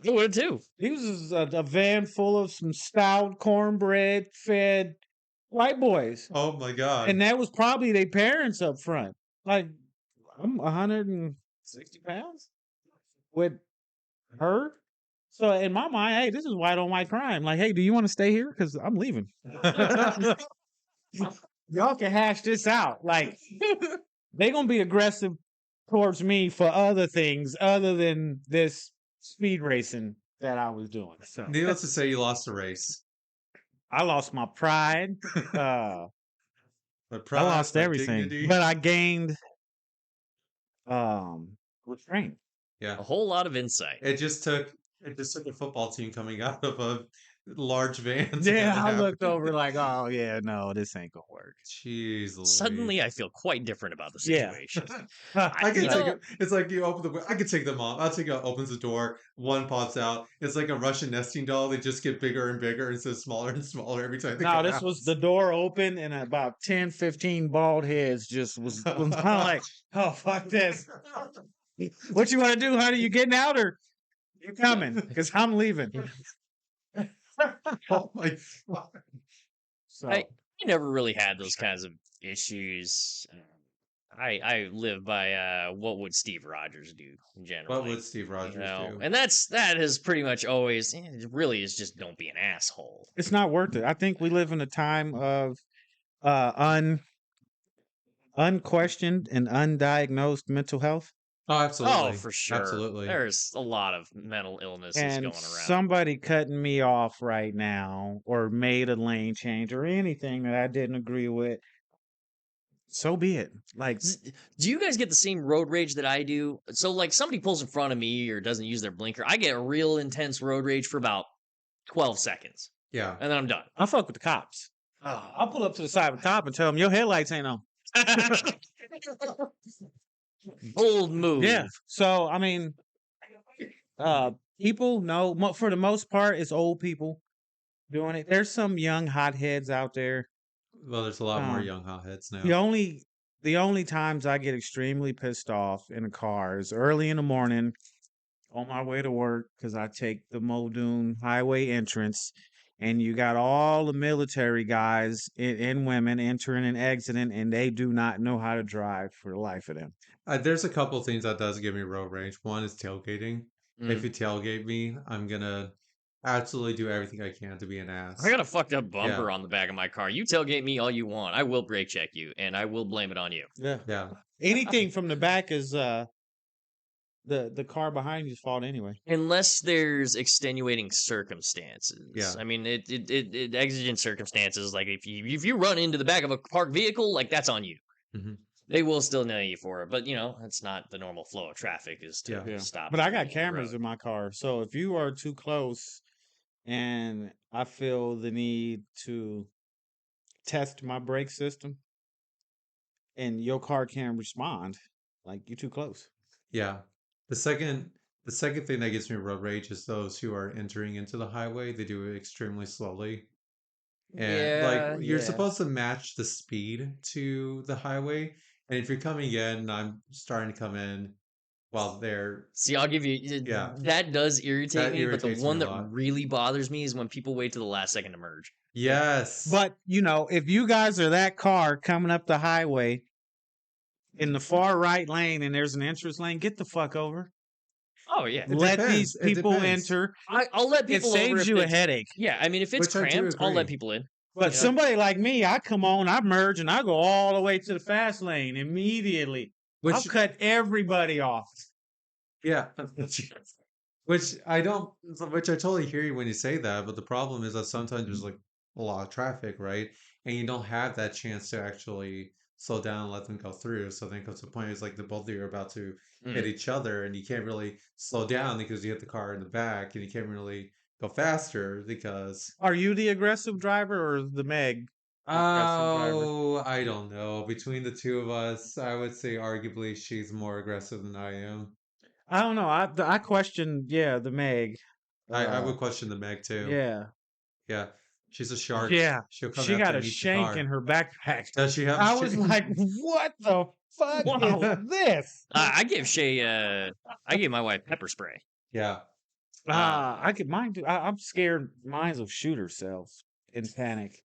Speaker 2: I would too.
Speaker 3: He was a van full of some stout, cornbread fed white boys.
Speaker 1: Oh my God.
Speaker 3: And that was probably their parents up front. Like, I'm 160 pounds with her. So in my mind, hey, this is white on white crime. Like, hey, do you want to stay here? Because I'm leaving. Y'all can hash this out. Like, they gonna be aggressive towards me for other things other than this speed racing that I was doing. So
Speaker 1: Needless to say, you lost the race.
Speaker 3: I lost my pride.
Speaker 1: My
Speaker 3: I
Speaker 1: pride,
Speaker 3: lost
Speaker 1: my
Speaker 3: everything,
Speaker 1: dignity.
Speaker 3: but I gained restraint.
Speaker 1: Yeah.
Speaker 2: A whole lot of insight.
Speaker 1: It just took a football team coming out of a large van. to
Speaker 3: Yeah,
Speaker 1: have it
Speaker 3: I
Speaker 1: happen.
Speaker 3: looked over like, oh yeah, no, this ain't gonna work.
Speaker 1: Jeez Louise.
Speaker 2: Suddenly, I feel quite different about the
Speaker 3: Yeah.
Speaker 2: situation.
Speaker 1: I can
Speaker 2: You
Speaker 1: take
Speaker 2: know-
Speaker 1: it. It's like you open the. I can take them off. I'll take it. Opens the door. One pops out. It's like a Russian nesting doll. They just get bigger and bigger instead of smaller and smaller every time. They
Speaker 3: No,
Speaker 1: come
Speaker 3: this
Speaker 1: out.
Speaker 3: was the door open and about 10, 15 bald heads just was kind of like, oh fuck this. What you want to do, honey? You getting out or you coming? Because I'm leaving.
Speaker 1: Oh my God.
Speaker 3: So
Speaker 2: I never really had those kinds of issues. I live by what would Steve Rogers do generally.
Speaker 1: What would Steve Rogers do?
Speaker 2: And that has pretty much always it really is just don't be an asshole.
Speaker 3: it's not worth it. I think we live in a time of unquestioned and undiagnosed mental health.
Speaker 1: Oh, absolutely.
Speaker 2: Oh, for sure.
Speaker 1: Absolutely.
Speaker 2: There's a lot of mental illnesses
Speaker 3: And
Speaker 2: going around.
Speaker 3: somebody cutting me off right now or made a lane change or anything that I didn't agree with, so be it. Like,
Speaker 2: Do you guys get the same road rage that I do? So, like, somebody pulls in front of me or doesn't use their blinker, I get a real intense road rage for about 12 seconds,
Speaker 1: Yeah.
Speaker 2: and then I'm done.
Speaker 3: I fuck with the cops. I'll pull up to the side of a cop and tell them your headlights ain't on.
Speaker 2: Bold move.
Speaker 3: Yeah. So I mean, people know for the most part it's old people doing it. There's some young hotheads out there.
Speaker 1: Well, there's a lot more
Speaker 3: Um,
Speaker 1: young hotheads now.
Speaker 3: The only times I get extremely pissed off in a car is early in the morning on my way to work because I take the Muldoon Highway entrance, and you got all the military guys and women entering and exiting, and they do not know how to drive for the life of them.
Speaker 1: There's a couple things that does give me road rage. One is tailgating. If you tailgate me, I'm gonna absolutely do everything I can to be an ass.
Speaker 2: I got a fucked up
Speaker 1: Yeah.
Speaker 2: bumper on the back of my car. You tailgate me all you want. I will brake check you, and I will blame it on you.
Speaker 3: Yeah.
Speaker 1: Yeah.
Speaker 3: Anything from the back is the car behind you's fault anyway.
Speaker 2: Unless there's extenuating circumstances.
Speaker 1: Yeah.
Speaker 2: I mean, it exigent circumstances, like if you run into the back of a parked vehicle, like that's on you.
Speaker 1: hmm
Speaker 2: They will still nail you for it, but that's not the normal flow of traffic is to
Speaker 1: Yeah.
Speaker 2: stop.
Speaker 3: But I
Speaker 2: people
Speaker 3: got
Speaker 2: on the
Speaker 3: cameras
Speaker 2: road.
Speaker 3: in my car, so if you are too close and I feel the need to test my brake system and your car can respond, like you're too close.
Speaker 1: Yeah. The second thing that gives me road rage is those who are entering into the highway. They do it extremely slowly. And like you're
Speaker 3: yeah.
Speaker 1: supposed to match the speed to the highway. And if you're coming in, and I'm starting to come in while they're
Speaker 2: See, I'll give you
Speaker 1: Yeah.
Speaker 2: that does irritate
Speaker 1: That
Speaker 2: me, but the
Speaker 1: irritates me
Speaker 2: one
Speaker 1: a
Speaker 2: that
Speaker 1: lot.
Speaker 2: really bothers me is when people wait to the last second to merge.
Speaker 1: Yes.
Speaker 3: But if you guys are that car coming up the highway in the far right lane and there's an entrance lane, get the fuck over.
Speaker 2: Oh yeah,
Speaker 1: It
Speaker 3: Let
Speaker 1: depends.
Speaker 3: these
Speaker 1: It
Speaker 3: people
Speaker 1: depends.
Speaker 3: enter.
Speaker 2: I'll let
Speaker 3: It
Speaker 2: people over
Speaker 3: saves
Speaker 2: if
Speaker 3: you a
Speaker 2: it's-
Speaker 3: headache.
Speaker 2: Yeah, I mean, if it's
Speaker 1: Which I do
Speaker 2: cramped, I'll let
Speaker 1: agree.
Speaker 2: people in.
Speaker 3: But
Speaker 2: Yeah.
Speaker 3: somebody like me, I come on, I merge, and I go all the way to the fast lane immediately. I'll
Speaker 1: Which
Speaker 3: cut everybody off.
Speaker 1: yeah. Which I totally hear you when you say that, but the problem is that sometimes there's like a lot of traffic, right? And you don't have that chance to actually slow down and let them go through. So then comes the point is like the both of you are about to hit each other and you can't really slow down because you hit the car in the back and you can't really go faster because
Speaker 3: Are you the aggressive driver or the Meg? Aggressive driver.
Speaker 1: oh, I don't know. Between the two of us, I would say arguably she's more aggressive than I am.
Speaker 3: I don't know. I question, the Meg.
Speaker 1: I would question the Meg too.
Speaker 3: Yeah.
Speaker 1: Yeah. She's a shark.
Speaker 3: Yeah.
Speaker 1: She'll come
Speaker 3: She
Speaker 1: after
Speaker 3: got a
Speaker 1: and eat your
Speaker 3: shank
Speaker 1: car.
Speaker 3: in her backpack.
Speaker 1: Does she have a
Speaker 3: I was
Speaker 1: shank?
Speaker 3: like, what the fuck
Speaker 2: Wow.
Speaker 3: is this?
Speaker 2: I give Shay. I gave my wife pepper spray.
Speaker 1: Yeah.
Speaker 3: I could mine do. I'm scared. Mine's will shoot herself in panic.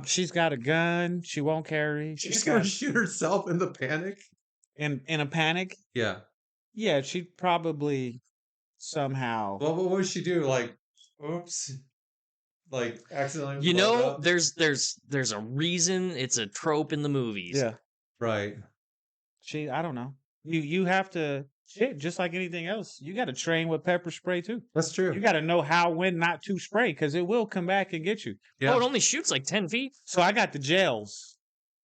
Speaker 3: She's got a gun. She won't carry.
Speaker 1: She's gonna shoot herself in the panic?
Speaker 3: in a panic.
Speaker 1: Yeah.
Speaker 3: Yeah, she'd probably somehow.
Speaker 1: Well, what would she do? Like, oops. Like accidentally blow it up?
Speaker 2: There's a reason. It's a trope in the movies.
Speaker 3: Yeah,
Speaker 1: Right.
Speaker 3: I don't know. You have to shit just like anything else. You got to train with pepper spray too.
Speaker 1: That's true.
Speaker 3: You got to know how, when not to spray because it will come back and get you.
Speaker 1: Yeah.
Speaker 2: Oh, it only shoots like 10 feet.
Speaker 3: So I got the gels.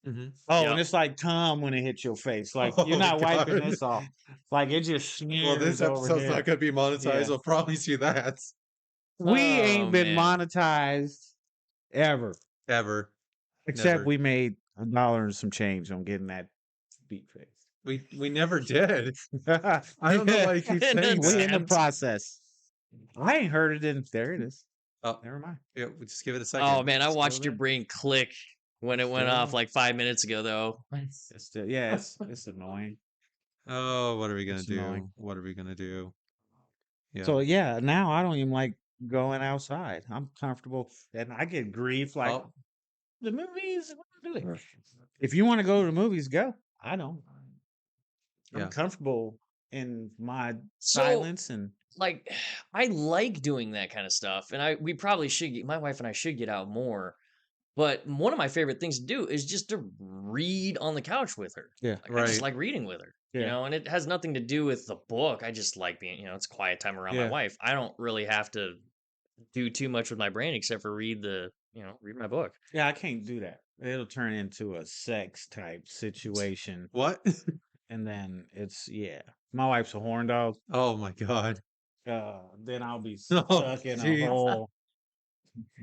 Speaker 1: Mhm.
Speaker 3: Oh,
Speaker 2: Yep.
Speaker 3: and it's like Tom when it hits your face. Like
Speaker 1: Oh,
Speaker 3: you're not wiping
Speaker 1: God.
Speaker 3: this off. Like it just smears
Speaker 1: Well, this
Speaker 3: over
Speaker 1: episode's
Speaker 3: here.
Speaker 1: not gonna be monetized.
Speaker 3: Yeah.
Speaker 1: I'll promise you that.
Speaker 3: We
Speaker 2: Oh,
Speaker 3: ain't been
Speaker 2: man.
Speaker 3: monetized ever,
Speaker 1: Ever.
Speaker 3: except
Speaker 1: Never.
Speaker 3: we made $1 and some change on getting that beat face.
Speaker 1: We never did. I don't know why you keep saying
Speaker 2: That's
Speaker 3: We in the
Speaker 1: that.
Speaker 3: process. I ain't heard it in. There it is.
Speaker 1: Oh,
Speaker 3: Never mind.
Speaker 1: yeah, we'll just give it a second.
Speaker 2: Oh man, I
Speaker 3: Still
Speaker 2: watched your
Speaker 3: there.
Speaker 2: brain click when it went
Speaker 3: Still
Speaker 2: off
Speaker 3: there.
Speaker 2: like 5 minutes ago, though.
Speaker 3: It's still, yeah, it's annoying.
Speaker 1: Oh, what are we gonna
Speaker 3: It's
Speaker 1: do?
Speaker 3: annoying.
Speaker 1: What are we gonna do? Yeah.
Speaker 3: So yeah, now I don't even like going outside. I'm comfortable, and I get grief like
Speaker 1: Oh,
Speaker 3: the movies. What am I doing? If you want to go to the movies, go. I don't.
Speaker 1: Yeah.
Speaker 3: I'm comfortable in my
Speaker 2: So,
Speaker 3: silence and
Speaker 2: like, I like doing that kind of stuff, and we probably should. My wife and I should get out more. But one of my favorite things to do is just to read on the couch with her.
Speaker 3: yeah,
Speaker 2: Like, I just
Speaker 1: right.
Speaker 2: like reading with her,
Speaker 3: Yeah.
Speaker 2: and it has nothing to do with the book. I just like being, it's quiet time around my
Speaker 3: Yeah.
Speaker 2: wife. I don't really have to do too much with my brain except for read my book.
Speaker 3: yeah. I can't do that. It'll turn into a sex type situation,
Speaker 1: What?
Speaker 3: and then it's My wife's a horn dog.
Speaker 1: Oh my God.
Speaker 3: Then I'll be
Speaker 1: Oh,
Speaker 3: stuck in a
Speaker 1: jeez.
Speaker 3: whole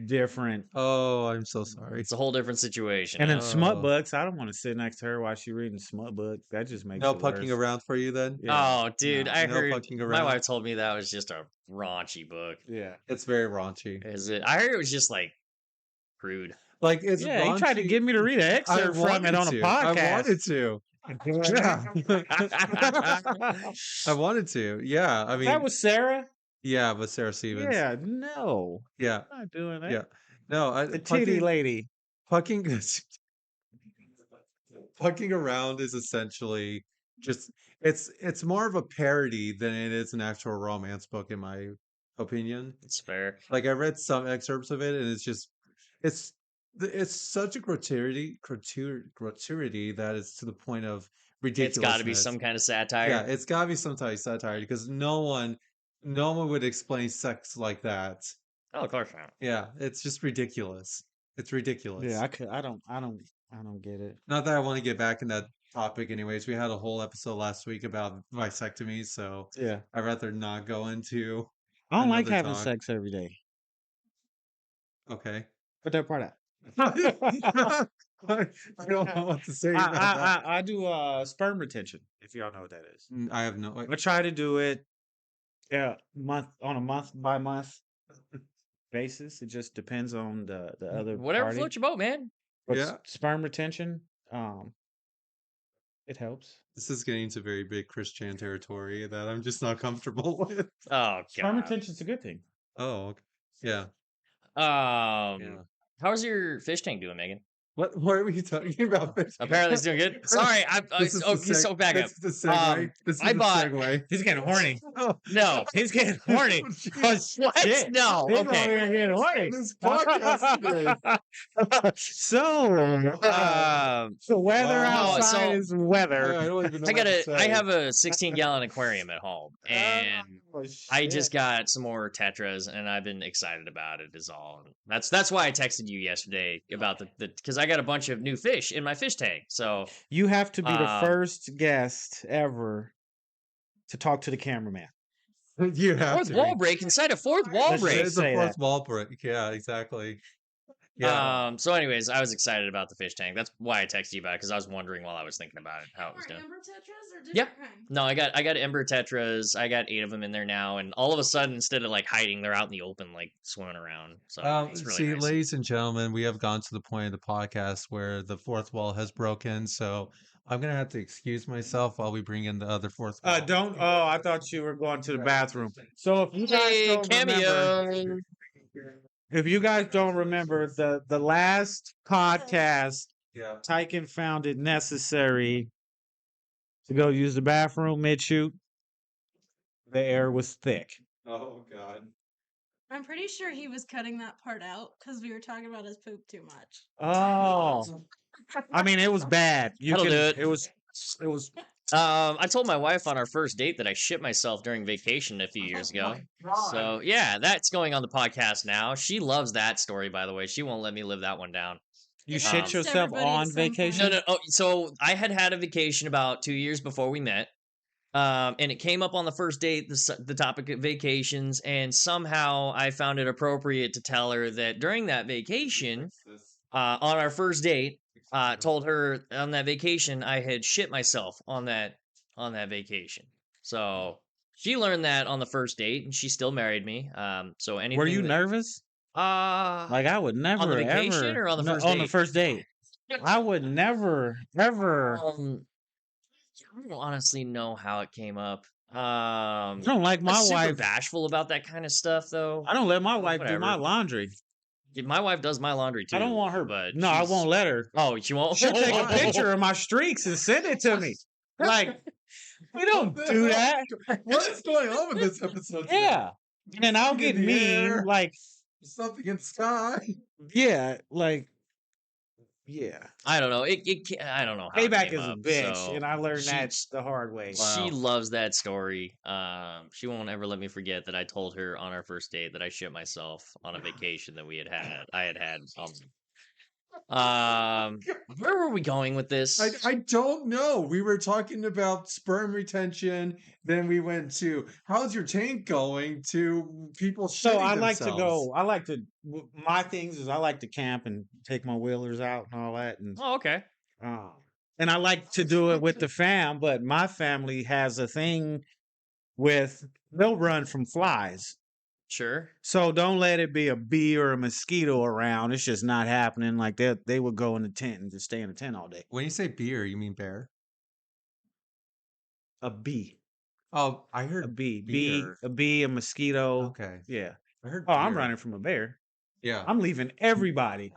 Speaker 3: different.
Speaker 1: Oh, I'm so sorry.
Speaker 2: It's a whole different situation.
Speaker 3: And then
Speaker 1: Oh.
Speaker 3: smut books. I don't want to sit next to her while she's reading smut book. That just makes
Speaker 1: No
Speaker 3: it
Speaker 1: pucking
Speaker 3: worse.
Speaker 1: around for you then?
Speaker 3: Yeah.
Speaker 2: Oh, dude,
Speaker 3: No.
Speaker 2: I
Speaker 1: No
Speaker 2: heard
Speaker 1: fucking
Speaker 2: my
Speaker 1: around?
Speaker 2: wife told me that was just a raunchy book.
Speaker 3: Yeah.
Speaker 1: It's very raunchy.
Speaker 2: Is it? I heard it was just like crude.
Speaker 1: Like it's
Speaker 3: Yeah, he tried to
Speaker 1: raunchy-
Speaker 3: get me to read an
Speaker 1: I
Speaker 3: excerpt from it
Speaker 1: wanted
Speaker 3: on a
Speaker 1: to.
Speaker 3: podcast.
Speaker 1: I wanted to. Yeah. I wanted to. Yeah. I mean,
Speaker 3: That was Sarah.
Speaker 1: yeah, but Sarah Stevens.
Speaker 3: Yeah, no,
Speaker 1: Yeah.
Speaker 3: I'm not doing that.
Speaker 1: Yeah. No,
Speaker 3: The titty lady.
Speaker 1: Pucking pucking around is essentially just it's more of a parody than it is an actual romance book, in my opinion.
Speaker 2: It's fair.
Speaker 1: Like I read some excerpts of it, and it's it's such a gratuity that it's to the point of
Speaker 2: It's got to be
Speaker 1: ridiculousness.
Speaker 2: some kind of
Speaker 1: Yeah,
Speaker 2: satire.
Speaker 1: it's gotta be some type of satire because no one would explain sex like that.
Speaker 2: Oh, of course not.
Speaker 1: Yeah, it's just ridiculous. It's ridiculous.
Speaker 3: Yeah, I don't get it.
Speaker 1: Not that I want to get back in that topic anyways. We had a whole episode last week about vasectomy, so
Speaker 3: Yeah.
Speaker 1: I'd rather not go into
Speaker 3: I don't like
Speaker 1: another
Speaker 3: having
Speaker 1: talk.
Speaker 3: sex every day.
Speaker 1: Okay.
Speaker 3: Put that part out.
Speaker 1: I don't know what to say about that.
Speaker 3: I do sperm retention, if y'all know what that is.
Speaker 1: I have no
Speaker 3: I try to do it on a month by month basis. It just depends on the other
Speaker 2: Whatever
Speaker 3: party.
Speaker 2: floats your boat, man.
Speaker 3: But
Speaker 1: Yeah.
Speaker 3: sperm retention, it helps.
Speaker 1: This is getting to very big Christian territory that I'm just not comfortable with.
Speaker 2: Oh
Speaker 3: Sperm
Speaker 2: god.
Speaker 3: retention's a good thing.
Speaker 1: Oh, okay. Yeah.
Speaker 2: Um, how's your fish tank doing, Megan?
Speaker 1: What are we talking about?
Speaker 2: Apparently, it's doing good. Sorry,
Speaker 1: This is the
Speaker 2: so back up.
Speaker 1: This is the segue. This is
Speaker 2: I
Speaker 1: the
Speaker 2: bought-
Speaker 1: segue.
Speaker 3: He's getting horny.
Speaker 1: Oh,
Speaker 2: No,
Speaker 3: He's getting horny.
Speaker 1: oh, jeez.
Speaker 2: what?
Speaker 3: Shit.
Speaker 2: No,
Speaker 3: He's over
Speaker 2: okay.
Speaker 3: here getting horny.
Speaker 1: This podcast today.
Speaker 3: So, the weather
Speaker 1: Wow.
Speaker 3: outside
Speaker 2: So-
Speaker 3: is weather.
Speaker 1: I don't even know
Speaker 2: I
Speaker 1: what to
Speaker 2: I
Speaker 1: say.
Speaker 2: have a 16-gallon aquarium at home, and
Speaker 3: Oh,
Speaker 2: I just
Speaker 3: shit.
Speaker 2: got some more tetras, and I've been excited about it. Is all. And that's why I texted you yesterday about the because I got a bunch of new fish in my fish tank. So
Speaker 3: You have to be the
Speaker 2: Um,
Speaker 3: first guest ever to talk to the cameraman.
Speaker 1: You have
Speaker 2: fourth
Speaker 1: to
Speaker 2: wall
Speaker 1: be.
Speaker 2: break inside a fourth wall
Speaker 3: Let's
Speaker 2: break.
Speaker 1: It's a
Speaker 3: say
Speaker 1: fourth
Speaker 3: that.
Speaker 1: wall break. Yeah, exactly. Yeah.
Speaker 2: So, anyways, I was excited about the fish tank. That's why I texted you about it because I was wondering while I was thinking about it how it was
Speaker 4: More
Speaker 2: doing.
Speaker 4: Amber Tetras or different
Speaker 2: Yep.
Speaker 4: kind?
Speaker 2: No, I got Ember tetras. I got 8 of them in there now, and all of a sudden, instead of like hiding, they're out in the open, like swimming around. So it's really
Speaker 1: See,
Speaker 2: nice.
Speaker 1: ladies and gentlemen, we have gone to the point of the podcast where the fourth wall has broken. So I'm gonna have to excuse myself while we bring in the other fourth wall.
Speaker 3: Don't. Oh, I thought you were going to the bathroom. So if you guys
Speaker 2: Hey,
Speaker 3: don't remember,
Speaker 2: cameo.
Speaker 3: if you guys don't remember the last podcast,
Speaker 1: Yeah.
Speaker 3: Tyken found it necessary to go use the bathroom mid shoot. The air was thick.
Speaker 1: Oh God.
Speaker 4: I'm pretty sure he was cutting that part out because we were talking about his poop too much.
Speaker 3: Oh, I mean, it was bad.
Speaker 2: That'll do it.
Speaker 3: It was. It was.
Speaker 2: I told my wife on our first date that I shit myself during vacation a few years ago. So yeah, that's going on the podcast now. She loves that story, by the way. She won't let me live that one down.
Speaker 3: You
Speaker 4: It
Speaker 3: shit
Speaker 4: happens to
Speaker 3: yourself
Speaker 4: everybody at
Speaker 3: on
Speaker 4: some point.
Speaker 3: vacation?
Speaker 2: No. Oh, so I had a vacation about 2 years before we met. And it came up on the first date, the topic of vacations, and somehow I found it appropriate to tell her that during that vacation, on our first date, told her on that vacation I had shit myself on that vacation. So she learned that on the first date, and she still married me. So anything.
Speaker 3: Were you nervous? Like I would never
Speaker 2: the vacation
Speaker 3: ever
Speaker 2: or on the
Speaker 3: No,
Speaker 2: first
Speaker 3: on the
Speaker 2: date?
Speaker 3: first date. I would never ever.
Speaker 2: I don't honestly know how it came up.
Speaker 3: I don't like
Speaker 2: I'm
Speaker 3: my
Speaker 2: super
Speaker 3: wife.
Speaker 2: bashful about that kind of stuff, though.
Speaker 3: I don't let my wife do
Speaker 2: Whatever.
Speaker 3: my laundry.
Speaker 2: My wife does my laundry too.
Speaker 3: I don't want her.
Speaker 2: but
Speaker 3: No, I
Speaker 2: she's-
Speaker 3: won't let her.
Speaker 2: Oh, she won't.
Speaker 3: She'll take a picture of my streaks and send it to me. Like we don't do that.
Speaker 1: What is going on with this episode? today?
Speaker 3: Yeah, and I'll get
Speaker 1: In the
Speaker 3: mean.
Speaker 1: air.
Speaker 3: Like
Speaker 1: Something in the sky.
Speaker 3: yeah, like yeah.
Speaker 2: I don't know. I don't know. How it
Speaker 3: Payback
Speaker 2: came
Speaker 3: is a
Speaker 2: up,
Speaker 3: bitch,
Speaker 2: so
Speaker 3: and I learned
Speaker 2: she-
Speaker 3: that the hard way.
Speaker 2: She loves that story. She won't ever let me forget that I told her on our first date that I shit myself on a vacation that I had had. Where were we going with this?
Speaker 1: I don't know. We were talking about sperm retention. Then we went to how's your tank going to people shitting
Speaker 3: So I like to
Speaker 1: themselves.
Speaker 3: go. I like to. My things is I like to camp and take my wheelers out and all that, and
Speaker 2: Oh, okay.
Speaker 3: and I like to do it with the fam. But my family has a thing with they'll run from flies.
Speaker 2: Sure.
Speaker 3: So don't let it be a bee or a mosquito around. It's just not happening. Like they would go in the tent and just stay in the tent all day.
Speaker 1: When you say beer, you mean bear?
Speaker 3: A bee,
Speaker 1: Oh, I
Speaker 3: a
Speaker 1: heard.
Speaker 3: bee,
Speaker 1: beer.
Speaker 3: a bee, a mosquito.
Speaker 1: Okay,
Speaker 3: Yeah.
Speaker 1: I heard.
Speaker 3: Oh, I'm
Speaker 1: beer.
Speaker 3: running from a bear.
Speaker 1: Yeah.
Speaker 3: I'm leaving everybody.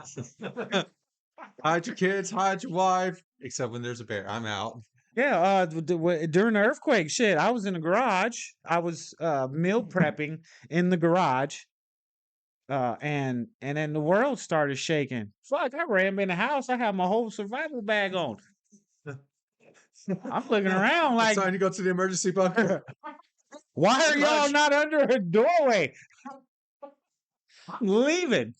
Speaker 1: Hide your kids, hide your wife. Except when there's a bear, I'm out.
Speaker 3: Yeah, during the earthquake, shit, I was in the garage. I was meal prepping in the garage, and then the world started shaking. Fuck, I ran in the house. I had my whole survival bag on. I'm looking around
Speaker 1: It's
Speaker 3: like,
Speaker 1: time to go to the emergency bunker.
Speaker 3: why are y'all
Speaker 2: Rush.
Speaker 3: not under a doorway? I'm leaving.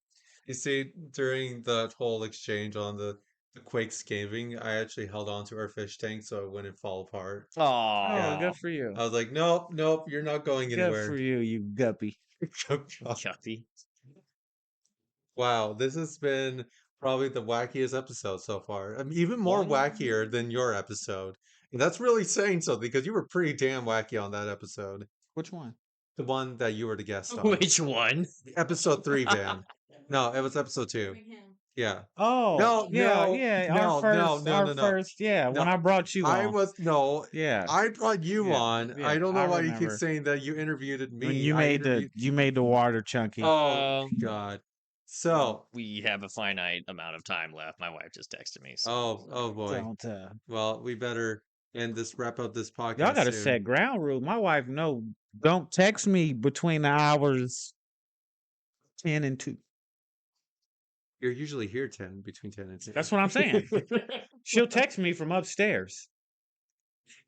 Speaker 1: You see, during the whole exchange on the quake scaving, I actually held on to our fish tank so it wouldn't fall apart.
Speaker 3: Oh,
Speaker 2: Oh,
Speaker 3: good for you.
Speaker 1: I was like, nope, nope, you're not going
Speaker 3: Good
Speaker 1: anywhere.
Speaker 3: for you, you guppy.
Speaker 2: Chuffy.
Speaker 1: Wow, this has been probably the wackiest episode so far. I mean, even more
Speaker 2: One?
Speaker 1: wackier than your episode. And that's really saying something because you were pretty damn wacky on that episode.
Speaker 3: Which one?
Speaker 1: The one that you were the guest on.
Speaker 2: Which one?
Speaker 1: Episode 3, Van. No, it was episode 2. Yeah.
Speaker 3: Oh,
Speaker 1: No,
Speaker 3: yeah,
Speaker 1: no,
Speaker 3: yeah.
Speaker 1: no,
Speaker 3: Our first,
Speaker 1: no, no,
Speaker 3: our
Speaker 1: no, no.
Speaker 3: first, yeah. When
Speaker 1: No,
Speaker 3: I brought you
Speaker 1: I
Speaker 3: on,
Speaker 1: was, no,
Speaker 3: yeah.
Speaker 1: I brought you
Speaker 3: Yeah,
Speaker 1: on.
Speaker 3: yeah,
Speaker 1: I don't know
Speaker 3: I
Speaker 1: why you keep
Speaker 3: remember.
Speaker 1: saying that you interviewed me.
Speaker 3: When you
Speaker 1: I
Speaker 3: made
Speaker 1: interviewed...
Speaker 3: you made the water chunky.
Speaker 1: Oh, God. So,
Speaker 2: We have a finite amount of time left. My wife just texted me. So.
Speaker 1: oh boy.
Speaker 3: Don't
Speaker 1: Well, we better wrap up this podcast.
Speaker 3: y'all got to
Speaker 1: soon.
Speaker 3: set ground rules. My wife, no, don't text me between the hours 10 and 2.
Speaker 1: You're usually here between 10 and 2.
Speaker 3: That's what I'm saying. She'll text me from upstairs.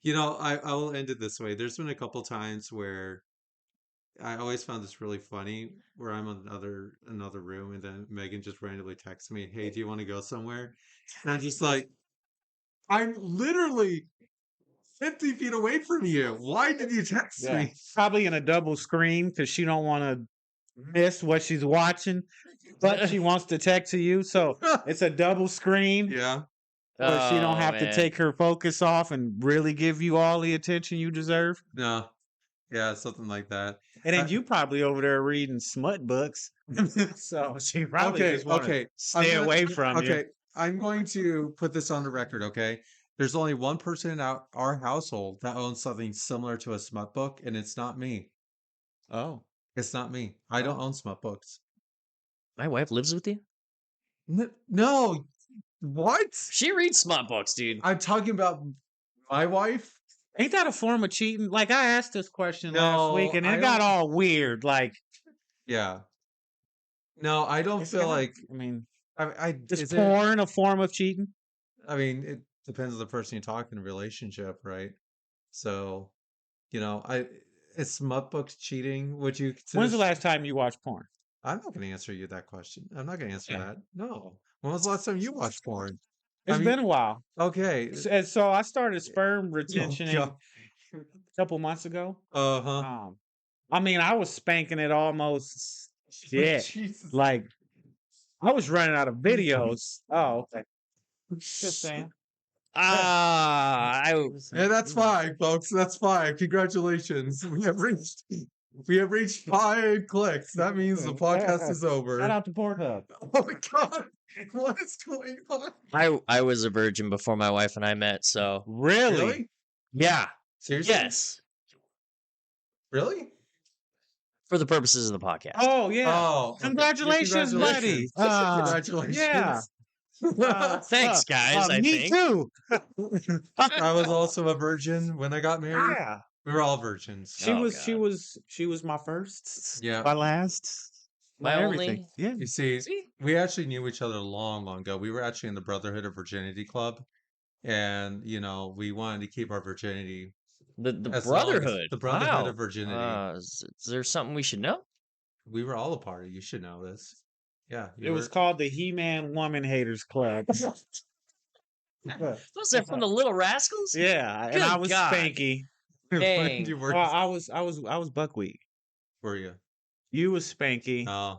Speaker 1: You know, I will end it this way. There's been a couple times where I always found this really funny, where I'm in another room and then Megan just randomly texts me, "Hey, do you want to go somewhere?" And I'm just like, I'm literally 50 feet away from you. Why did you text me?
Speaker 3: Probably in a double screen because she don't want to miss what she's watching, but she wants to text to you. So it's a double screen.
Speaker 1: Yeah.
Speaker 3: But she don't
Speaker 2: Oh,
Speaker 3: have to
Speaker 2: man.
Speaker 3: take her focus off and really give you all the attention you deserve.
Speaker 1: No. Yeah, something like that.
Speaker 3: And then
Speaker 1: Uh,
Speaker 3: you probably over there reading smut books. So she probably
Speaker 1: Okay,
Speaker 3: just want to
Speaker 1: okay.
Speaker 3: stay
Speaker 1: I'm gonna-
Speaker 3: away from you.
Speaker 1: Okay, I'm going to put this on the record, okay? There's only one person in our household that owns something similar to a smut book, and it's not me.
Speaker 3: Oh.
Speaker 1: It's not me. I don't own smut books.
Speaker 2: My wife lives with you?
Speaker 1: No. What?
Speaker 2: She reads smut books, dude.
Speaker 1: I'm talking about my wife?
Speaker 3: Ain't that a form of cheating? Like I asked this question last week
Speaker 1: No,
Speaker 3: and
Speaker 1: I
Speaker 3: it got
Speaker 1: don't-
Speaker 3: all weird. Like
Speaker 1: Yeah. No, I don't
Speaker 3: it's
Speaker 1: feel
Speaker 3: not-
Speaker 1: like
Speaker 3: I mean,
Speaker 1: is
Speaker 3: is
Speaker 1: it-
Speaker 3: porn a form of cheating?
Speaker 1: I mean, it depends on the person you're talking in a relationship, right? So, you know, is smut books cheating? Would you consider?
Speaker 3: When's the last time you watched porn?
Speaker 1: I'm not going to answer you that question. I'm not going to answer
Speaker 3: Yeah.
Speaker 1: that. No. When was the last time you watched porn?
Speaker 3: It's
Speaker 1: mean-
Speaker 3: been a while.
Speaker 1: Okay.
Speaker 3: And so I started sperm retention
Speaker 1: God.
Speaker 3: a couple months ago.
Speaker 1: Uh-huh.
Speaker 3: I mean, I was spanking it almost shit.
Speaker 1: Jesus.
Speaker 3: Like I was running out of videos. Oh, okay. Just saying.
Speaker 1: Yeah, that's 5, folks. That's 5. Congratulations. We have reached 5 clicks. That means the podcast is over.
Speaker 3: Shout out to Pornhub.
Speaker 1: Oh my God. What is going on?
Speaker 2: I was a virgin before my wife and I met, so
Speaker 3: Really?
Speaker 2: yeah.
Speaker 1: Seriously?
Speaker 2: Yes.
Speaker 1: Really?
Speaker 2: For the purposes of the podcast.
Speaker 3: Oh yeah.
Speaker 1: Oh. okay.
Speaker 3: Congratulations, buddy.
Speaker 1: Congratulations.
Speaker 3: Yeah.
Speaker 2: Thanks, guys. I
Speaker 3: me
Speaker 2: think.
Speaker 3: too.
Speaker 1: I was also a virgin when I got married.
Speaker 3: Yeah.
Speaker 1: We were all virgins.
Speaker 3: She
Speaker 2: Oh,
Speaker 3: was
Speaker 2: God.
Speaker 3: she was my first.
Speaker 1: Yeah.
Speaker 3: My last.
Speaker 2: My
Speaker 3: everything.
Speaker 2: only?
Speaker 3: Yeah.
Speaker 1: You see, we actually knew each other long ago. We were actually in the Brotherhood of Virginity Club. And, you know, we wanted to keep our virginity.
Speaker 2: The
Speaker 1: as long as-
Speaker 2: Brotherhood.
Speaker 1: The Brotherhood
Speaker 2: Wow.
Speaker 1: of Virginity.
Speaker 2: Is there something we should know?
Speaker 1: We were all a party. You should know this. Yeah.
Speaker 3: It was called the He-Man Woman Haters Club.
Speaker 2: Was that from the Little Rascals?
Speaker 3: Yeah, and
Speaker 2: Good
Speaker 3: I was
Speaker 2: God.
Speaker 3: Spanky.
Speaker 2: Dang.
Speaker 1: You were,
Speaker 3: Well, I was Buckwheat.
Speaker 1: were you?
Speaker 3: You was Spanky.
Speaker 1: Oh,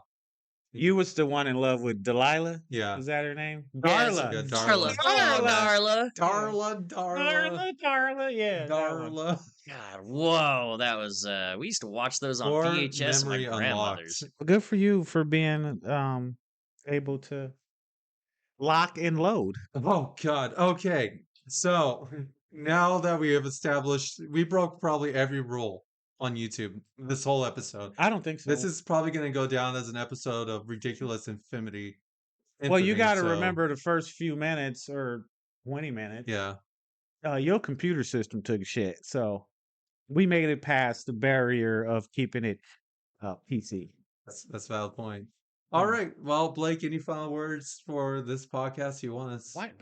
Speaker 3: You was the one in love with Delilah.
Speaker 1: yeah.
Speaker 3: Was that her name?
Speaker 2: Yes.
Speaker 3: Darla.
Speaker 1: Yeah,
Speaker 2: Darla.
Speaker 1: Darla.
Speaker 2: Oh,
Speaker 3: Darla.
Speaker 2: Darla.
Speaker 3: Darla. Yeah. that one.
Speaker 1: Darla.
Speaker 2: God, whoa, that was we used to watch those on
Speaker 1: Core
Speaker 2: VHS at my
Speaker 1: memory unlocked.
Speaker 2: grandmother's.
Speaker 3: Good for you for being able to lock and load.
Speaker 1: Oh God. Okay. So now that we have established, we broke probably every rule on YouTube this whole episode.
Speaker 3: I don't think so.
Speaker 1: This is probably going to go down as an episode of ridiculous infamy.
Speaker 3: well, you got to
Speaker 1: so,
Speaker 3: remember the first few minutes or 20 minutes.
Speaker 1: Yeah.
Speaker 3: your computer system took shit. So we made it past the barrier of keeping it PC.
Speaker 1: That's a valid point. All
Speaker 3: Mm.
Speaker 1: right. Well, Blake, any final words for this podcast you want us?
Speaker 2: What?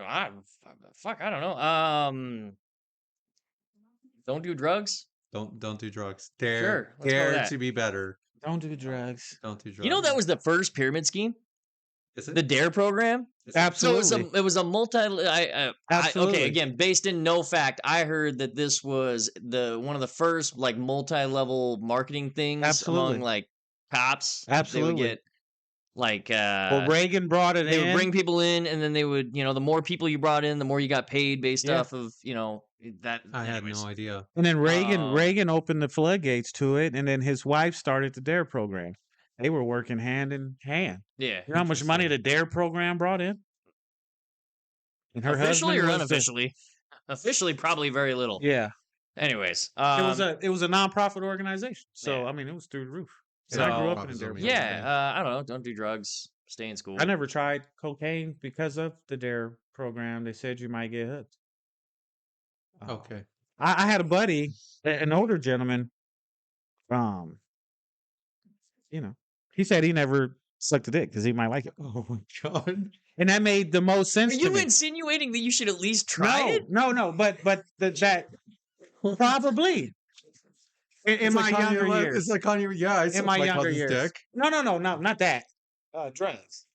Speaker 2: Fuck, I don't know. Don't do drugs.
Speaker 1: Don't do drugs. Dare
Speaker 2: Sure, let's go with
Speaker 1: dare
Speaker 2: that.
Speaker 1: to be better.
Speaker 3: Don't do drugs.
Speaker 1: Don't do drugs.
Speaker 2: You know that was the first pyramid scheme,
Speaker 1: Is it?
Speaker 2: the DARE program.
Speaker 1: Is it?
Speaker 3: Absolutely.
Speaker 2: So it was a multi.
Speaker 3: Absolutely.
Speaker 2: Okay, again, based in no fact, I heard that this was one of the first like multi-level marketing things
Speaker 3: Absolutely.
Speaker 2: among like cops.
Speaker 3: Absolutely.
Speaker 2: They would get like
Speaker 3: Well, Reagan brought it
Speaker 2: they
Speaker 3: in.
Speaker 2: would bring people in, and then they would, the more people you brought in, the more you got paid based
Speaker 3: Yeah.
Speaker 2: off of that.
Speaker 1: I had
Speaker 2: anyways.
Speaker 1: no idea.
Speaker 3: And then Reagan
Speaker 2: Um,
Speaker 3: Reagan opened the floodgates to it, and then his wife started the DARE program. They were working hand in hand.
Speaker 2: Yeah,
Speaker 3: You know how much money
Speaker 1: Interesting.
Speaker 3: the DARE program brought in? And her
Speaker 2: officially or
Speaker 3: husband was the-
Speaker 2: unofficially? Officially, probably very little.
Speaker 3: yeah,
Speaker 2: Anyways,
Speaker 3: it was a nonprofit organization. So
Speaker 2: Yeah.
Speaker 3: I mean, it was through the roof.
Speaker 2: So-
Speaker 3: And I grew up in a
Speaker 1: Profits
Speaker 3: DARE
Speaker 1: only.
Speaker 3: program.
Speaker 2: yeah. I don't know. Don't do drugs. Stay in school.
Speaker 3: I never tried cocaine because of the DARE program. They said you might get hooked.
Speaker 1: Okay.
Speaker 3: I had a buddy, an older gentleman. He said he never sucked a dick because he might like it,
Speaker 1: Oh my god.
Speaker 3: and that made the most
Speaker 2: Are
Speaker 3: sense to
Speaker 2: you
Speaker 3: me.
Speaker 2: insinuating that you should at least try it?
Speaker 3: No, but that probably in
Speaker 1: It's
Speaker 3: my
Speaker 1: like Kanye
Speaker 3: younger
Speaker 1: West-
Speaker 3: years.
Speaker 1: It's like Kanye. Yeah, I
Speaker 3: In
Speaker 1: sucked
Speaker 3: my
Speaker 1: my
Speaker 3: younger
Speaker 1: cousin's
Speaker 3: years.
Speaker 1: dick.
Speaker 3: No, not that. Drugs.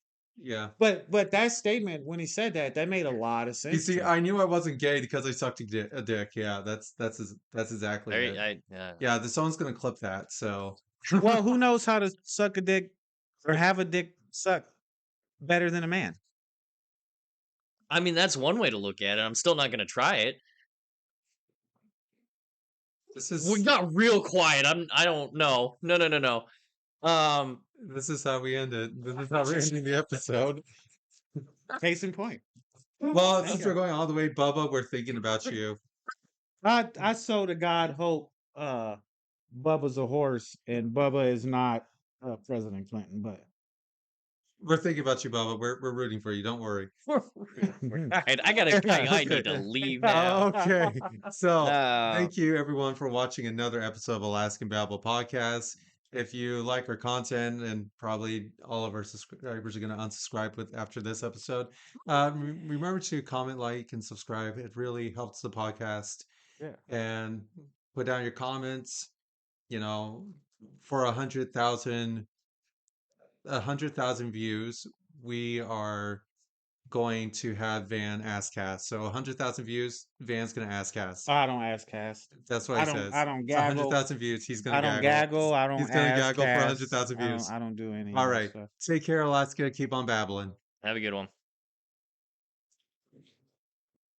Speaker 1: Yeah.
Speaker 3: But that statement when he said that made a lot of sense.
Speaker 1: You see,
Speaker 3: to me.
Speaker 1: I knew I wasn't gay because I sucked a dick. Yeah, that's exactly it. Yeah, someone's gonna clip that. So
Speaker 3: Well, who knows how to suck a dick or have a dick suck better than a man?
Speaker 2: I mean, that's one way to look at it. I'm still not going to try it.
Speaker 1: this is
Speaker 2: We got real quiet. I don't know. No.
Speaker 1: this is how we end it. This is how we're ending the episode.
Speaker 3: Case in point.
Speaker 1: Well,
Speaker 3: Thank
Speaker 1: since
Speaker 3: you.
Speaker 1: we're going all the way, Bubba, we're thinking about you.
Speaker 3: I so to God hope Bubba's a horse and Bubba is not President Clinton, but
Speaker 1: We're thinking about you, Bubba. We're rooting for you. Don't worry.
Speaker 2: Right, I need to leave now.
Speaker 1: Okay. So
Speaker 2: Uh,
Speaker 1: thank you everyone for watching another episode of Alaskan Babble Podcast. If you like our content, and probably all of our subscribers are going to unsubscribe after this episode, remember to comment, like, and subscribe. It really helps the podcast.
Speaker 3: Yeah.
Speaker 1: And put down your comments. For 100,000 views, we are going to have Van Askcast. So 100,000 views, Van's gonna Askcast.
Speaker 3: I don't ask cast.
Speaker 1: That's what
Speaker 3: I
Speaker 1: he
Speaker 3: don't-
Speaker 1: says.
Speaker 3: I don't
Speaker 1: It's
Speaker 3: gaggle.
Speaker 1: 100,000 views. He's gonna
Speaker 3: I don't gaggle. I don't.
Speaker 1: He's gonna
Speaker 3: ask
Speaker 1: gaggle for
Speaker 3: cast.
Speaker 1: 100,000 views.
Speaker 3: I don't do any. of
Speaker 1: All
Speaker 3: that
Speaker 1: right.
Speaker 3: stuff.
Speaker 1: Take care, Alaska. Keep on babbling.
Speaker 2: have a good one.